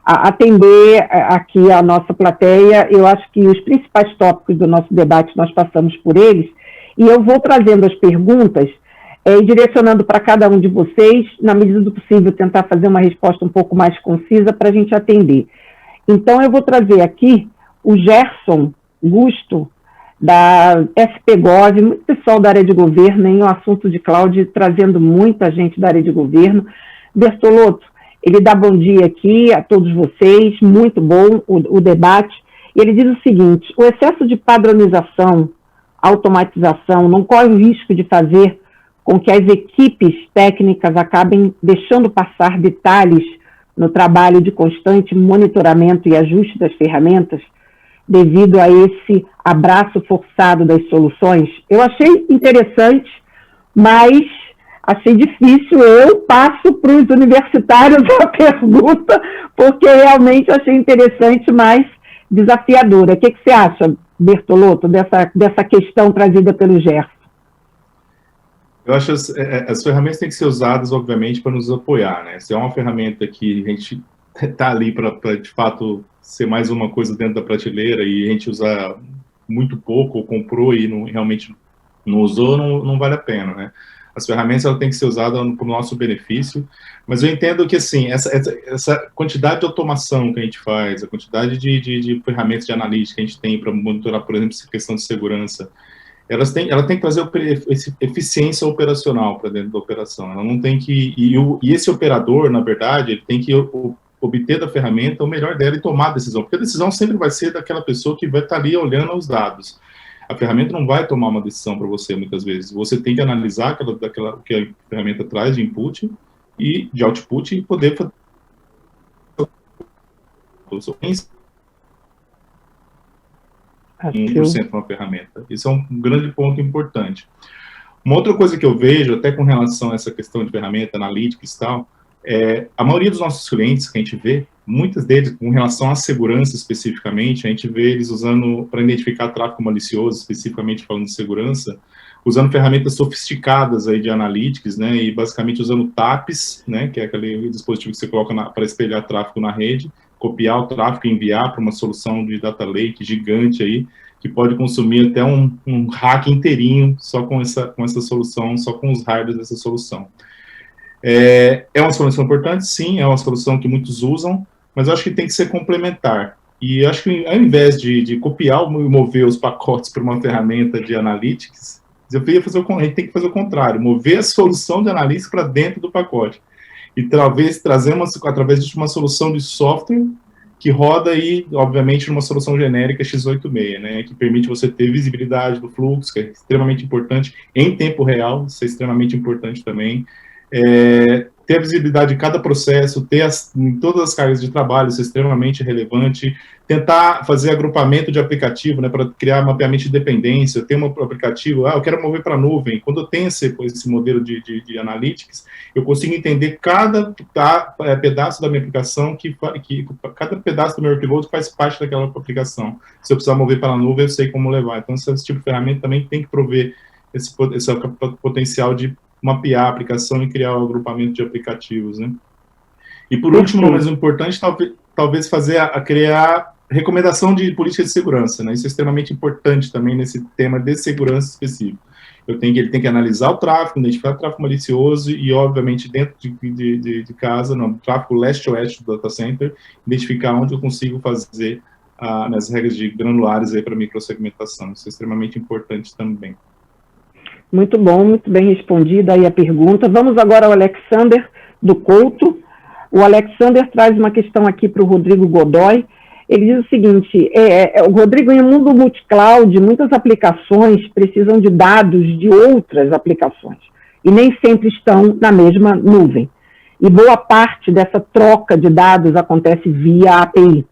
atender aqui a nossa plateia. Eu acho que os principais tópicos do nosso debate nós passamos por eles, e eu vou trazendo as perguntas e direcionando para cada um de vocês, na medida do possível, tentar fazer uma resposta um pouco mais concisa para a gente atender. Então, eu vou trazer aqui o Gerson Gusto, da SPGov, muito pessoal da área de governo, em um assunto de cloud, trazendo muita gente da área de governo. Bertolotto, ele dá bom dia aqui a todos vocês, muito bom o debate. E ele diz o seguinte: o excesso de padronização, automatização, não corre o risco de fazer com que as equipes técnicas acabem deixando passar detalhes no trabalho de constante monitoramento e ajuste das ferramentas, devido a esse abraço forçado das soluções? Eu achei interessante, mas achei difícil. Eu passo para os universitários a pergunta, porque realmente achei interessante, mas desafiadora. O que você acha, Bertolotto, dessa questão trazida pelo Gerson? Eu acho que as ferramentas têm que ser usadas, obviamente, para nos apoiar, né? Se é uma ferramenta que a gente está ali para, de fato, ser mais uma coisa dentro da prateleira e a gente usar muito pouco, ou comprou e realmente não usou, não vale a pena, né? As ferramentas têm que ser usadas para o nosso benefício, mas eu entendo que, assim, essa quantidade de automação que a gente faz, a quantidade de ferramentas de analítica que a gente tem para monitorar, por exemplo, essa questão de segurança, ela tem que trazer eficiência operacional para dentro da operação. Ela não tem que... E esse operador, na verdade, ele tem que obter da ferramenta o melhor dela e tomar a decisão, porque a decisão sempre vai ser daquela pessoa que vai estar ali olhando os dados. A ferramenta não vai tomar uma decisão para você, muitas vezes. Você tem que analisar o que a ferramenta traz de input e de output e poder fazer 1% uma ferramenta. Isso é um grande ponto importante. Uma outra coisa que eu vejo, até com relação a essa questão de ferramenta, analítica e tal, a maioria dos nossos clientes que a gente vê, muitos deles, com relação à segurança especificamente, a gente vê eles usando, para identificar tráfego malicioso, especificamente falando de segurança, usando ferramentas sofisticadas aí de analytics, né, e basicamente usando TAPs, né, que é aquele dispositivo que você coloca para espelhar tráfego na rede, copiar o tráfego e enviar para uma solução de data lake gigante aí, que pode consumir até um hack inteirinho só com essa solução, só com os hardwares dessa solução. É uma solução importante, sim, é uma solução que muitos usam, mas eu acho que tem que ser complementar. E acho que ao invés de copiar e mover os pacotes para uma ferramenta de analytics, a gente tem que fazer o contrário, mover a solução de analytics para dentro do pacote. E talvez trazer através de uma solução de software que roda aí, obviamente, numa solução genérica x86, né, que permite você ter visibilidade do fluxo, que é extremamente importante, em tempo real, isso é extremamente importante também, ter a visibilidade de cada processo, em todas as cargas de trabalho, isso é extremamente relevante, tentar fazer agrupamento de aplicativo, né, para criar mapeamento de dependência. Eu tenho um aplicativo, eu quero mover para a nuvem. Quando eu tenho esse modelo de analytics, eu consigo entender cada pedaço da minha aplicação, cada pedaço do meu workload faz parte daquela aplicação. Se eu precisar mover para a nuvem, eu sei como levar. Então, esse tipo de ferramenta também tem que prover esse potencial de mapear a aplicação e criar o agrupamento de aplicativos, né? E por último, mas importante, talvez criar recomendação de política de segurança, né? Isso é extremamente importante também nesse tema de segurança específico. Ele tem que analisar o tráfego, identificar o tráfego malicioso e, obviamente, dentro de casa, no tráfego leste-oeste do data center, identificar onde eu consigo fazer as regras de granulares aí para microsegmentação. Isso é extremamente importante também. Muito bom, muito bem respondida aí a pergunta. Vamos agora ao Alexander do Couto. O Alexander traz uma questão aqui para o Rodrigo Godoy. Ele diz o seguinte, o Rodrigo, em um mundo multicloud, muitas aplicações precisam de dados de outras aplicações, e nem sempre estão na mesma nuvem. E boa parte dessa troca de dados acontece via API.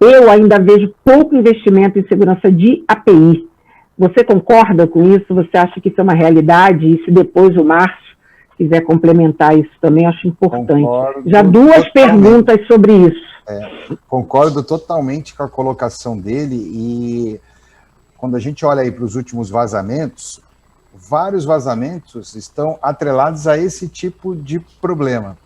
Eu ainda vejo pouco investimento em segurança de API. Você concorda com isso? Você acha que isso é uma realidade? E se depois o Márcio quiser complementar isso também, acho importante. Concordo. Já duas perguntas sobre isso. Concordo totalmente com a colocação dele, e quando a gente olha aí para os últimos vazamentos, vários vazamentos estão atrelados a esse tipo de problema,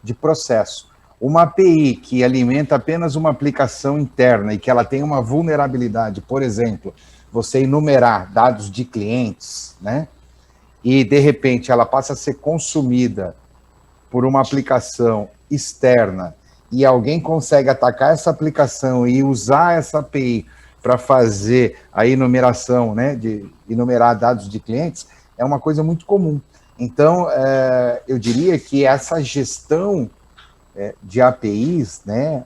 de processo. Uma API que alimenta apenas uma aplicação interna e que ela tem uma vulnerabilidade, por exemplo, você enumerar dados de clientes, né? E de repente ela passa a ser consumida por uma aplicação externa e alguém consegue atacar essa aplicação e usar essa API para fazer a enumeração, né, de enumerar dados de clientes, é uma coisa muito comum. Então, eu diria que essa gestão de APIs, né,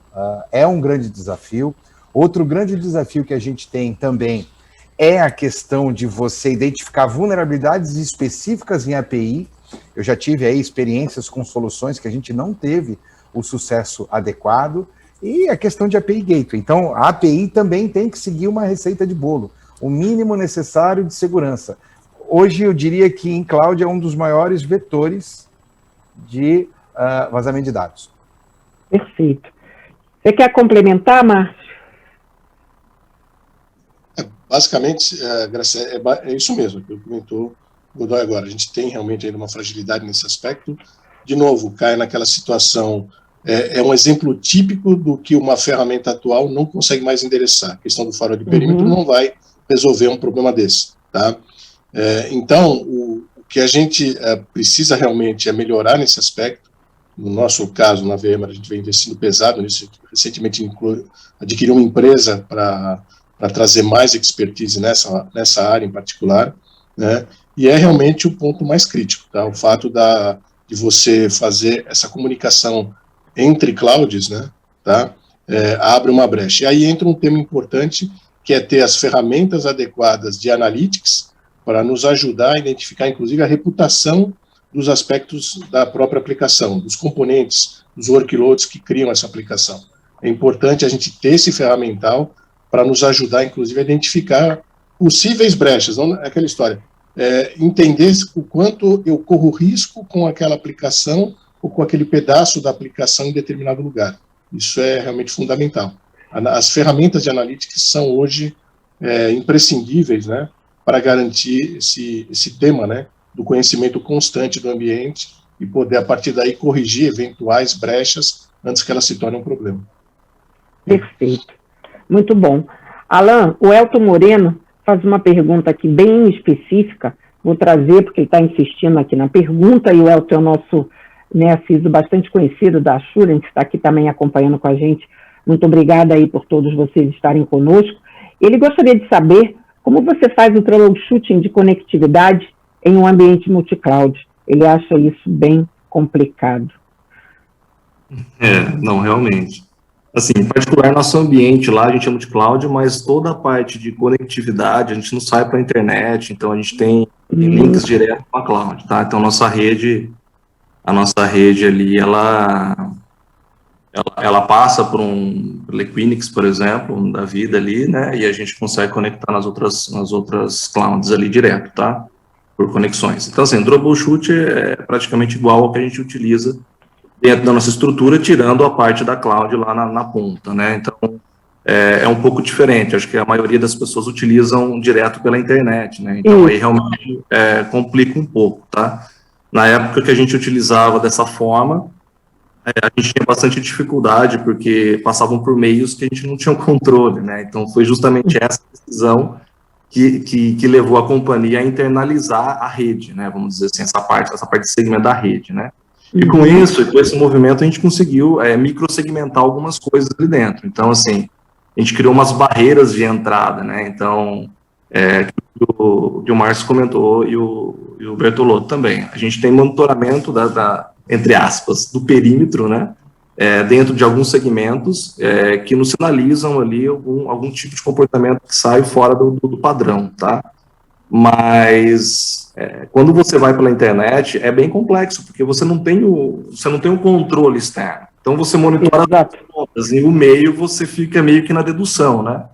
é um grande desafio. Outro grande desafio que a gente tem também é a questão de você identificar vulnerabilidades específicas em API. Eu já tive aí experiências com soluções que a gente não teve o sucesso adequado, e a questão de API Gateway. Então, a API também tem que seguir uma receita de bolo, o mínimo necessário de segurança. Hoje, eu diria que em cloud é um dos maiores vetores de vazamento de dados. Perfeito. Você quer complementar, Márcio? Basicamente, Graça, é isso mesmo que comentou o Godoy agora. A gente tem realmente ainda uma fragilidade nesse aspecto. De novo, cai naquela situação, é um exemplo típico do que uma ferramenta atual não consegue mais endereçar. A questão do farol de perímetro não vai resolver um problema desse. Tá? Então, o que a gente precisa realmente é melhorar nesse aspecto. No nosso caso, na VMware, a gente vem investindo pesado nisso. Recentemente adquiriu uma empresa para trazer mais expertise nessa área em particular, né? E é realmente o ponto mais crítico, tá? O fato de você fazer essa comunicação entre clouds, né? Tá? Abre uma brecha. E aí entra um tema importante, que é ter as ferramentas adequadas de analytics para nos ajudar a identificar, inclusive, a reputação dos aspectos da própria aplicação, dos componentes, dos workloads que criam essa aplicação. É importante a gente ter esse ferramental para nos ajudar, inclusive, a identificar possíveis brechas, não é aquela história, entender o quanto eu corro risco com aquela aplicação ou com aquele pedaço da aplicação em determinado lugar. Isso é realmente fundamental. As ferramentas de analytics são hoje imprescindíveis, né, para garantir esse tema, né, do conhecimento constante do ambiente e poder, a partir daí, corrigir eventuais brechas antes que elas se tornem um problema. Perfeito. Muito bom. Alan, o Elton Moreno faz uma pergunta aqui bem específica, vou trazer porque ele está insistindo aqui na pergunta, e o Elton é o nosso CISO bastante conhecido da Assurance, que está aqui também acompanhando com a gente. Muito obrigada aí por todos vocês estarem conosco. Ele gostaria de saber como você faz o troubleshooting de conectividade em um ambiente multi-cloud. Ele acha isso bem complicado. Não, realmente. Assim, em particular, nosso ambiente lá, a gente é multi-cloud, mas toda a parte de conectividade, a gente não sai para a internet, então a gente tem links direto com a cloud, tá? Então, a nossa rede ali, ela passa por um Equinix, por exemplo, da vida ali, né? E a gente consegue conectar nas outras clouds ali direto, tá? Por conexões. Então, assim, o troubleshoot é praticamente igual ao que a gente utiliza dentro da nossa estrutura, tirando a parte da cloud lá na ponta, né? Então, é um pouco diferente. Acho que a maioria das pessoas utilizam direto pela internet, né? Então, aí realmente complica um pouco, tá? Na época que a gente utilizava dessa forma, a gente tinha bastante dificuldade, porque passavam por meios que a gente não tinha controle, né? Então, foi justamente essa decisão que levou a companhia a internalizar a rede, né? Vamos dizer assim, essa parte de segmento da rede, né? E com isso, com esse movimento, a gente conseguiu microsegmentar algumas coisas ali dentro. Então, assim, a gente criou umas barreiras de entrada, né? Então, que o Márcio comentou e o Bertolotto também. A gente tem monitoramento entre aspas, do perímetro, né? dentro de alguns segmentos que nos sinalizam ali algum tipo de comportamento que sai fora do padrão, tá? Mas quando você vai pela internet é bem complexo, porque você não tem o controle externo. Então você monitora as contas e o meio você fica meio que na dedução, né?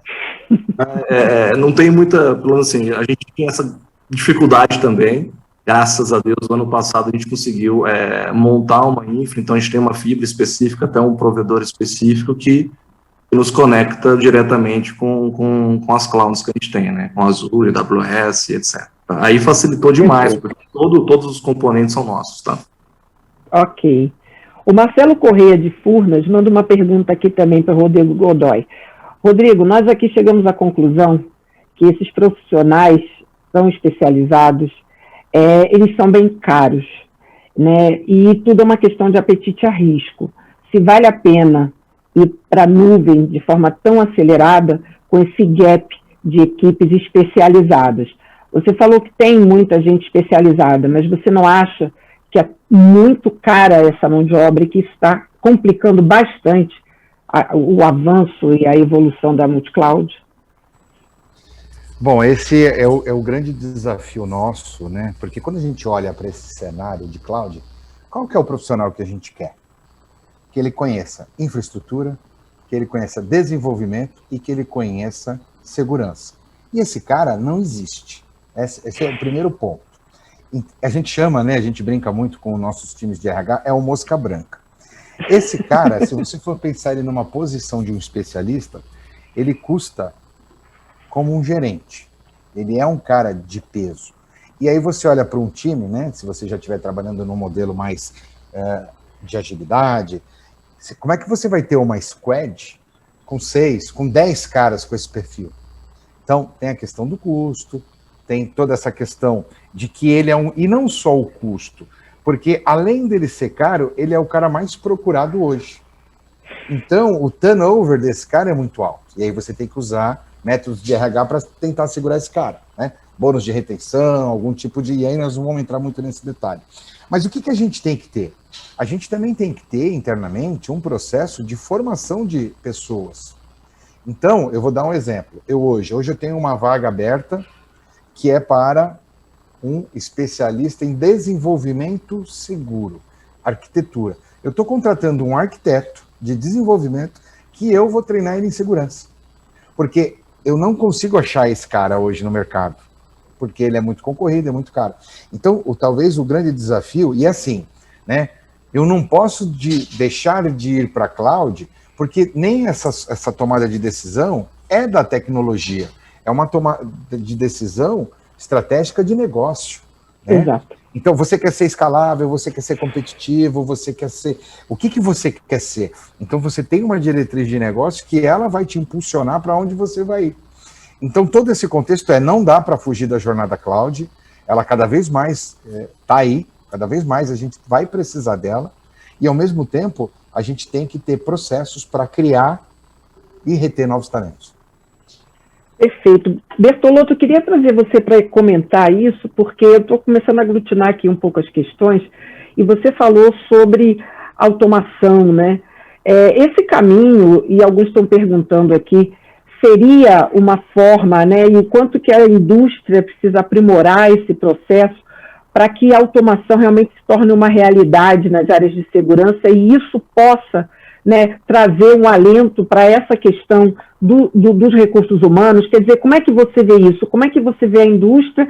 Não tem muita, assim, a gente tinha essa dificuldade também. Graças a Deus, no ano passado a gente conseguiu montar uma infra, então a gente tem uma fibra específica, até um provedor específico que nos conecta diretamente com as clouds que a gente tem, né? Com Azure, AWS, etc. Aí facilitou demais, porque todos os componentes são nossos, tá? Ok. O Marcelo Correia de Furnas manda uma pergunta aqui também para o Rodrigo Godoy. Rodrigo, nós aqui chegamos à conclusão que esses profissionais tão especializados, eles são bem caros, né? E tudo é uma questão de apetite a risco. Se vale a pena ir para a nuvem de forma tão acelerada com esse gap de equipes especializadas. Você falou que tem muita gente especializada, mas você não acha que é muito cara essa mão de obra e que isso está complicando bastante o avanço e a evolução da multicloud? Bom, esse é o grande desafio nosso, né? Porque quando a gente olha para esse cenário de cloud, qual que é o profissional que a gente quer? Que ele conheça infraestrutura, que ele conheça desenvolvimento e que ele conheça segurança. E esse cara não existe. Esse é o primeiro ponto. A gente chama, né? A gente brinca muito com os nossos times de RH, é o mosca branca. Esse cara, se você for pensar ele numa posição de um especialista, ele custa como um gerente. Ele é um cara de peso. E aí você olha para um time, né? Se você já estiver trabalhando num modelo mais de agilidade, como é que você vai ter uma squad com 6, com 10 caras com esse perfil? Então, tem a questão do custo, tem toda essa questão de que ele é e não só o custo, porque além dele ser caro, ele é o cara mais procurado hoje. Então, o turnover desse cara é muito alto. E aí você tem que usar métodos de RH para tentar segurar esse cara, né? Bônus de retenção, algum tipo de... E aí nós não vamos entrar muito nesse detalhe. Mas o que a gente tem que ter? A gente também tem que ter internamente um processo de formação de pessoas. Então, eu vou dar um exemplo. Hoje eu tenho uma vaga aberta que é para um especialista em desenvolvimento seguro, arquitetura. Eu estou contratando um arquiteto de desenvolvimento que eu vou treinar ele em segurança. Porque eu não consigo achar esse cara hoje no mercado, porque ele é muito concorrido, é muito caro. Então, talvez o grande desafio, e assim, né? Eu não posso deixar de ir para a cloud, porque nem essa tomada de decisão é da tecnologia, é uma tomada de decisão estratégica de negócio. Né? Exato. Então, você quer ser escalável, você quer ser competitivo, você quer ser... O que você quer ser? Então, você tem uma diretriz de negócio que ela vai te impulsionar para onde você vai ir. Então, todo esse contexto não dá para fugir da jornada cloud, ela cada vez mais está aí, cada vez mais a gente vai precisar dela, e ao mesmo tempo, a gente tem que ter processos para criar e reter novos talentos. Perfeito. Bertolotto, eu queria trazer você para comentar isso, porque eu estou começando a aglutinar aqui um pouco as questões, e você falou sobre automação, né? Esse caminho, e alguns estão perguntando aqui, seria uma forma, né, e o quanto que a indústria precisa aprimorar esse processo para que a automação realmente se torne uma realidade nas áreas de segurança e isso possa, né, trazer um alento para essa questão dos recursos humanos. Quer dizer, como é que você vê isso? Como é que você vê a indústria,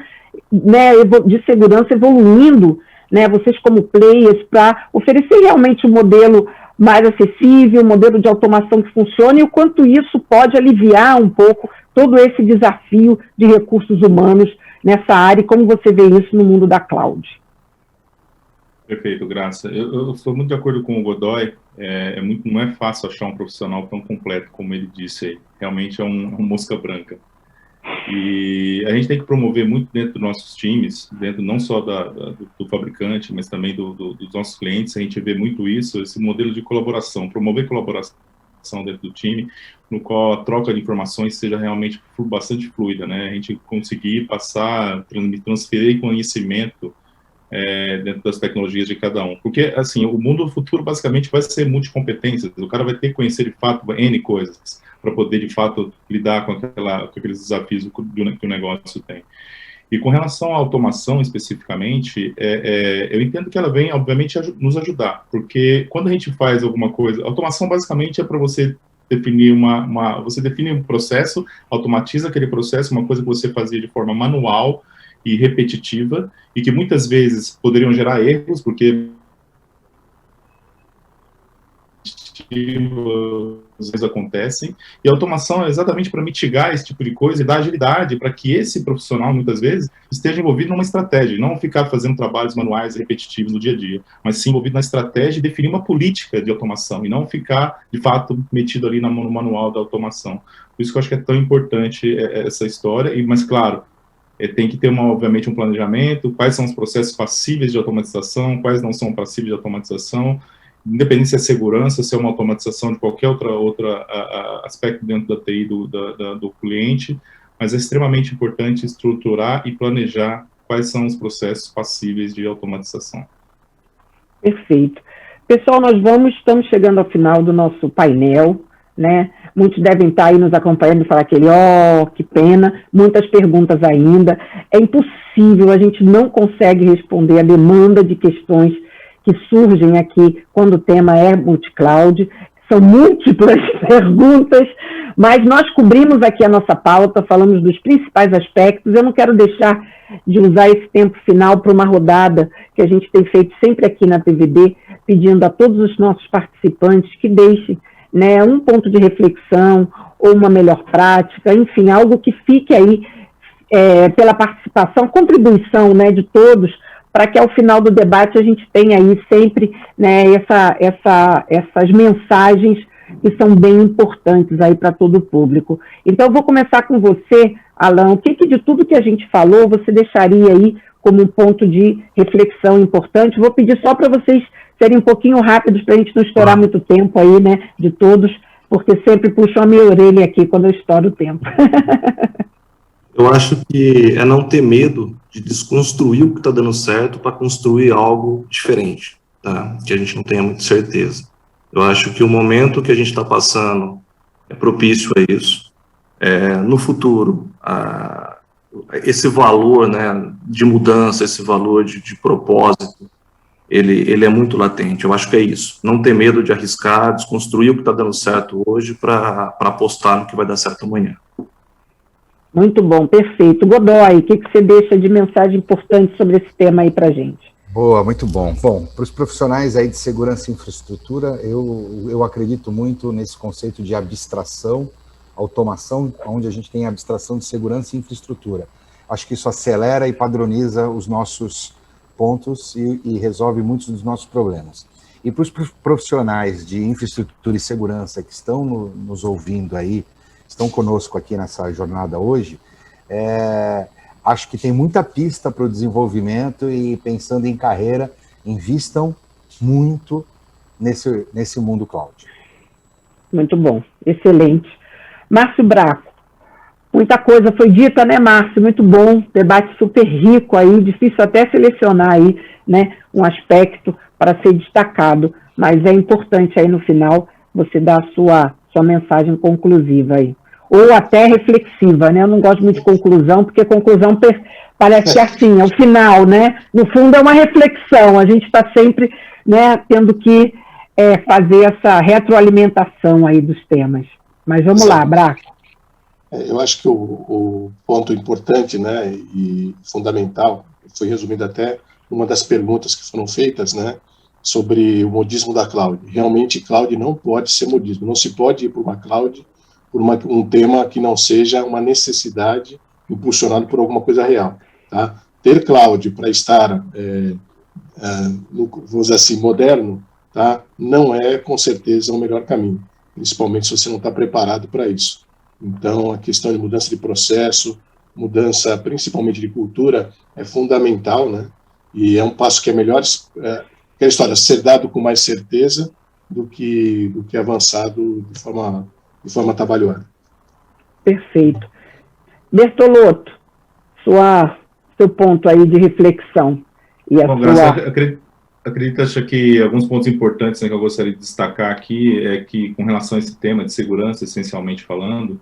né, de segurança evoluindo, né, vocês como players, para oferecer realmente um modelo mais acessível, um modelo de automação que funcione, e o quanto isso pode aliviar um pouco todo esse desafio de recursos humanos nessa área, e como você vê isso no mundo da cloud? Perfeito, Graça. Eu estou muito de acordo com o Godoy, não é fácil achar um profissional tão completo como ele disse aí, realmente é um mosca branca. E a gente tem que promover muito dentro dos nossos times, dentro não só do fabricante, mas também dos nossos clientes, a gente vê muito isso, esse modelo de colaboração, promover colaboração dentro do time, no qual a troca de informações seja realmente bastante fluida, né? A gente conseguir passar, transferir conhecimento dentro das tecnologias de cada um. Porque, assim, o mundo do futuro basicamente vai ser multicompetências, o cara vai ter que conhecer de fato N coisas para poder de fato lidar com aqueles desafios que o negócio tem. E com relação à automação especificamente, eu entendo que ela vem, obviamente, nos ajudar, porque quando a gente faz alguma coisa, automação basicamente é para você definir você define um processo, automatiza aquele processo, uma coisa que você fazia de forma manual e repetitiva, e que muitas vezes poderiam gerar erros, porque às vezes acontecem, e a automação é exatamente para mitigar esse tipo de coisa e dar agilidade para que esse profissional, muitas vezes, esteja envolvido numa estratégia, não ficar fazendo trabalhos manuais repetitivos no dia a dia, mas sim envolvido na estratégia e definir uma política de automação, e não ficar, de fato, metido ali no manual da automação. Por isso que eu acho que é tão importante essa história, mas, claro, tem que ter, obviamente, um planejamento, quais são os processos passíveis de automatização, quais não são passíveis de automatização, independente se é segurança, se é uma automatização de qualquer outro aspecto dentro da TI do cliente, mas é extremamente importante estruturar e planejar quais são os processos passíveis de automatização. Perfeito. Pessoal, estamos chegando ao final do nosso painel, né? Muitos devem estar aí nos acompanhando e falar que pena, muitas perguntas ainda. É impossível, a gente não consegue responder a demanda de questões que surgem aqui quando o tema é multicloud. São múltiplas perguntas, mas nós cobrimos aqui a nossa pauta, falamos dos principais aspectos. Eu não quero deixar de usar esse tempo final para uma rodada que a gente tem feito sempre aqui na TVD, pedindo a todos os nossos participantes que deixem, né, um ponto de reflexão ou uma melhor prática, enfim, algo que fique aí pela participação, contribuição, né, de todos, para que ao final do debate a gente tenha aí sempre, né, essas mensagens que são bem importantes aí para todo o público. Então, eu vou começar com você, Alan. O que de tudo que a gente falou você deixaria aí como um ponto de reflexão importante? Vou pedir só para vocês serem um pouquinho rápidos para a gente não estourar muito tempo aí, né, de todos, porque sempre puxam a minha orelha aqui quando eu estouro o tempo. Eu acho que é não ter medo de desconstruir o que está dando certo para construir algo diferente, tá? Que a gente não tenha muita certeza. Eu acho que o momento que a gente está passando é propício a isso. No futuro, esse valor, né, de mudança, esse valor de propósito, ele é muito latente. Eu acho que é isso. Não ter medo de arriscar, desconstruir o que está dando certo hoje para apostar no que vai dar certo amanhã. Muito bom, perfeito. Godoy, o que você deixa de mensagem importante sobre esse tema aí para a gente? Boa, muito bom. Bom, para os profissionais aí de segurança e infraestrutura, eu acredito muito nesse conceito de abstração, automação, onde a gente tem abstração de segurança e infraestrutura. Acho que isso acelera e padroniza os nossos pontos e resolve muitos dos nossos problemas. E para os profissionais de infraestrutura e segurança que estão nos ouvindo aí, estão conosco aqui nessa jornada hoje, acho que tem muita pista para o desenvolvimento e pensando em carreira, invistam muito nesse mundo cloud. Muito bom, excelente. Márcio Braco, muita coisa foi dita, né, Márcio? Muito bom, debate super rico aí, difícil até selecionar aí, né, um aspecto para ser destacado, mas é importante aí no final você dar a sua mensagem conclusiva aí. Ou até reflexiva, né? Eu não gosto muito de conclusão, porque conclusão parece que assim, é o final, né? No fundo é uma reflexão, a gente está sempre, né, tendo que fazer essa retroalimentação aí dos temas. Mas vamos lá, Braco. Eu acho que o ponto importante, né, e fundamental, foi resumido até uma das perguntas que foram feitas, né, sobre o modismo da cloud. Realmente, cloud não pode ser modismo, não se pode ir por uma cloud por um tema que não seja uma necessidade impulsionado por alguma coisa real. Tá? Ter cloud para estar, vamos dizer assim, moderno, tá? Não é, com certeza, o melhor caminho, principalmente se você não está preparado para isso. Então, a questão de mudança de processo, mudança principalmente de cultura, é fundamental, né? E é um passo que é melhor, aquela história, ser dado com mais certeza do que avançado de forma trabalhada. Perfeito. Bertolotto, seu ponto aí de reflexão. e a Bom, sua... Acredito que alguns pontos importantes, né, que eu gostaria de destacar aqui é que, com relação a esse tema de segurança, essencialmente falando,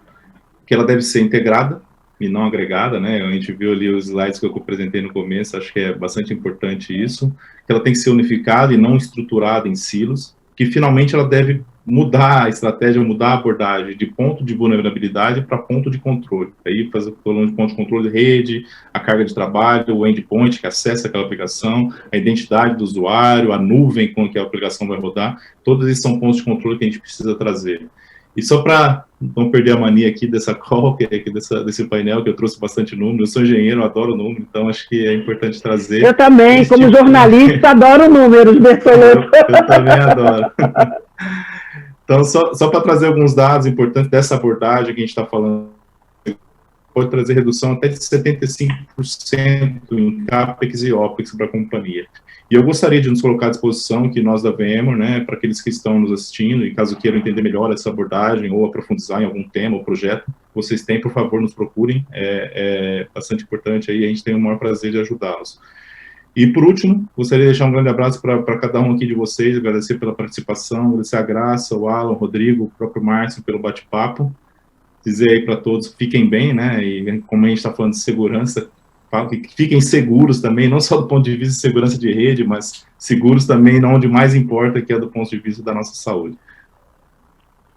que ela deve ser integrada e não agregada, né? A gente viu ali os slides que eu apresentei no começo, acho que é bastante importante isso, que ela tem que ser unificada e não estruturada em silos, que finalmente ela deve mudar a estratégia, mudar a abordagem de ponto de vulnerabilidade para ponto de controle. Aí, falando de ponto de controle, rede, a carga de trabalho, o endpoint que acessa aquela aplicação, a identidade do usuário, a nuvem com que a aplicação vai rodar, todos esses são pontos de controle que a gente precisa trazer. E só para não perder a mania aqui dessa call, desse painel, que eu trouxe bastante número, eu sou engenheiro, adoro número, então acho que é importante trazer... Eu também, como jornalista, adoro números, Bertolotto. Eu também adoro. Então, só para trazer alguns dados importantes dessa abordagem que a gente está falando, pode trazer redução até de 75% em CAPEX e OPEX para a companhia. E eu gostaria de nos colocar à disposição, que nós da VMware, né, para aqueles que estão nos assistindo, e caso queiram entender melhor essa abordagem, ou aprofundar em algum tema ou projeto, vocês têm, por favor, nos procurem, é bastante importante aí, a gente tem o maior prazer de ajudá-los. E, por último, gostaria de deixar um grande abraço para cada um aqui de vocês, agradecer pela participação, agradecer a Graça, o Alan, o Rodrigo, o próprio Márcio pelo bate-papo, dizer aí para todos, fiquem bem, né, e como a gente está falando de segurança, que fiquem seguros também, não só do ponto de vista de segurança de rede, mas seguros também onde mais importa, que é do ponto de vista da nossa saúde.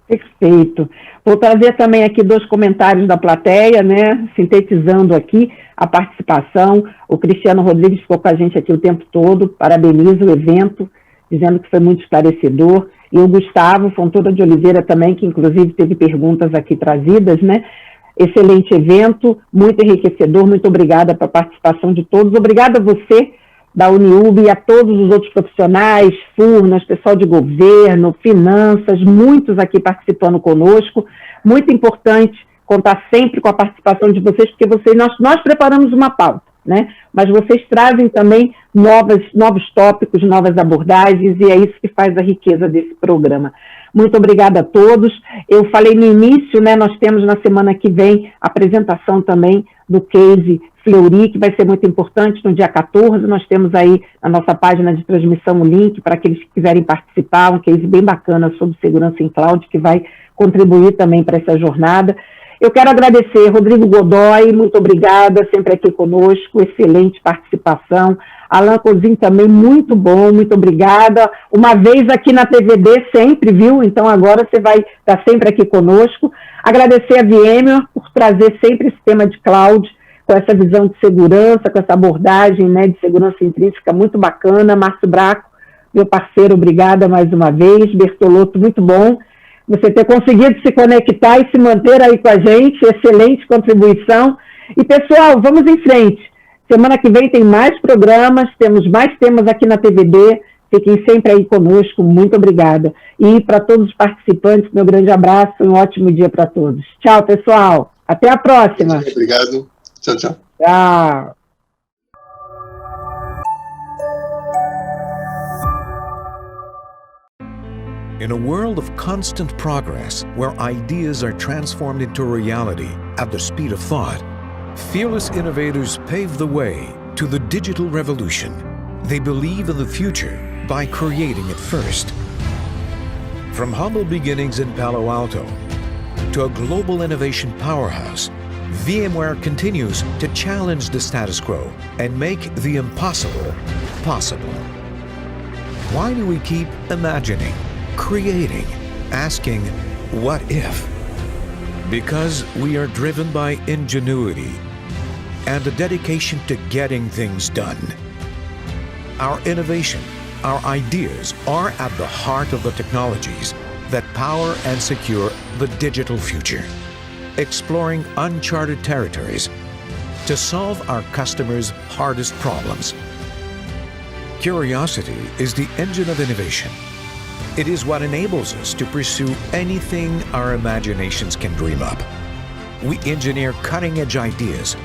Perfeito. Vou trazer também aqui 2 comentários da plateia, né, sintetizando aqui a participação. O Cristiano Rodrigues ficou com a gente aqui o tempo todo, parabeniza o evento, dizendo que foi muito esclarecedor. E o Gustavo Fontoura de Oliveira também, que inclusive teve perguntas aqui trazidas, né? Excelente evento, muito enriquecedor, muito obrigada pela participação de todos. Obrigada a você, da Uniub, e a todos os outros profissionais, Furnas, pessoal de governo, finanças, muitos aqui participando conosco. Muito importante contar sempre com a participação de vocês, porque nós preparamos uma pauta, né? Mas vocês trazem também novos tópicos, novas abordagens, e é isso que faz a riqueza desse programa. Muito obrigada a todos. Eu falei no início, né, nós temos na semana que vem a apresentação também do case Fleury, que vai ser muito importante no dia 14. Nós temos aí na nossa página de transmissão o link para aqueles que quiserem participar, um case bem bacana sobre segurança em cloud, que vai contribuir também para essa jornada. Eu quero agradecer Rodrigo Godoy, muito obrigada, sempre aqui conosco, excelente participação. Alan Cozin também, muito bom, muito obrigada. Uma vez aqui na TVD sempre, viu? Então agora você vai estar sempre aqui conosco. Agradecer a VMware por trazer sempre esse tema de cloud, com essa visão de segurança, com essa abordagem, né, de segurança intrínseca muito bacana. Márcio Braco, meu parceiro, obrigada mais uma vez. Bertolotto, muito bom você ter conseguido se conectar e se manter aí com a gente, excelente contribuição. E, pessoal, vamos em frente. Semana que vem tem mais programas, temos mais temas aqui na TVD, fiquem sempre aí conosco, muito obrigada. E para todos os participantes, meu grande abraço e um ótimo dia para todos. Tchau, pessoal. Até a próxima. Obrigado. Tchau, tchau. Tchau. In a world of constant progress, where ideas are transformed into reality at the speed of thought, fearless innovators pave the way to the digital revolution. They believe in the future by creating it first. From humble beginnings in Palo Alto to a global innovation powerhouse, VMware continues to challenge the status quo and make the impossible possible. Why do we keep imagining, creating, asking, what if? Because we are driven by ingenuity and a dedication to getting things done. Our innovation, our ideas are at the heart of the technologies that power and secure the digital future, exploring uncharted territories to solve our customers' hardest problems. Curiosity is the engine of innovation. It is what enables us to pursue anything our imaginations can dream up. We engineer cutting-edge ideas,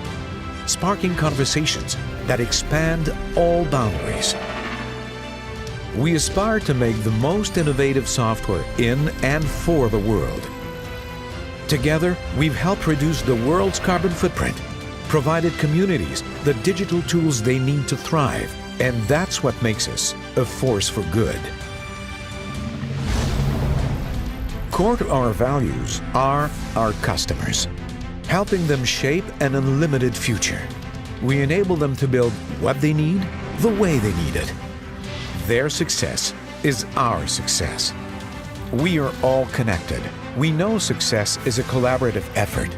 sparking conversations that expand all boundaries. We aspire to make the most innovative software in and for the world. Together, we've helped reduce the world's carbon footprint, provided communities the digital tools they need to thrive, And that's what makes us a force for good. Core to our values are our customers, helping them shape an unlimited future. We enable them to build what they need, the way they need it. Their success is our success. We are all connected. We know success is a collaborative effort.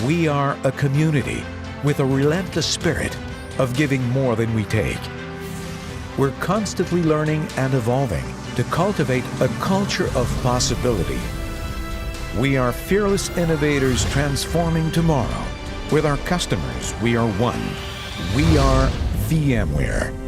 We are a community with a relentless spirit of giving more than we take. We're constantly learning and evolving to cultivate a culture of possibility. We are fearless innovators transforming tomorrow. With our customers, we are one. We are VMware.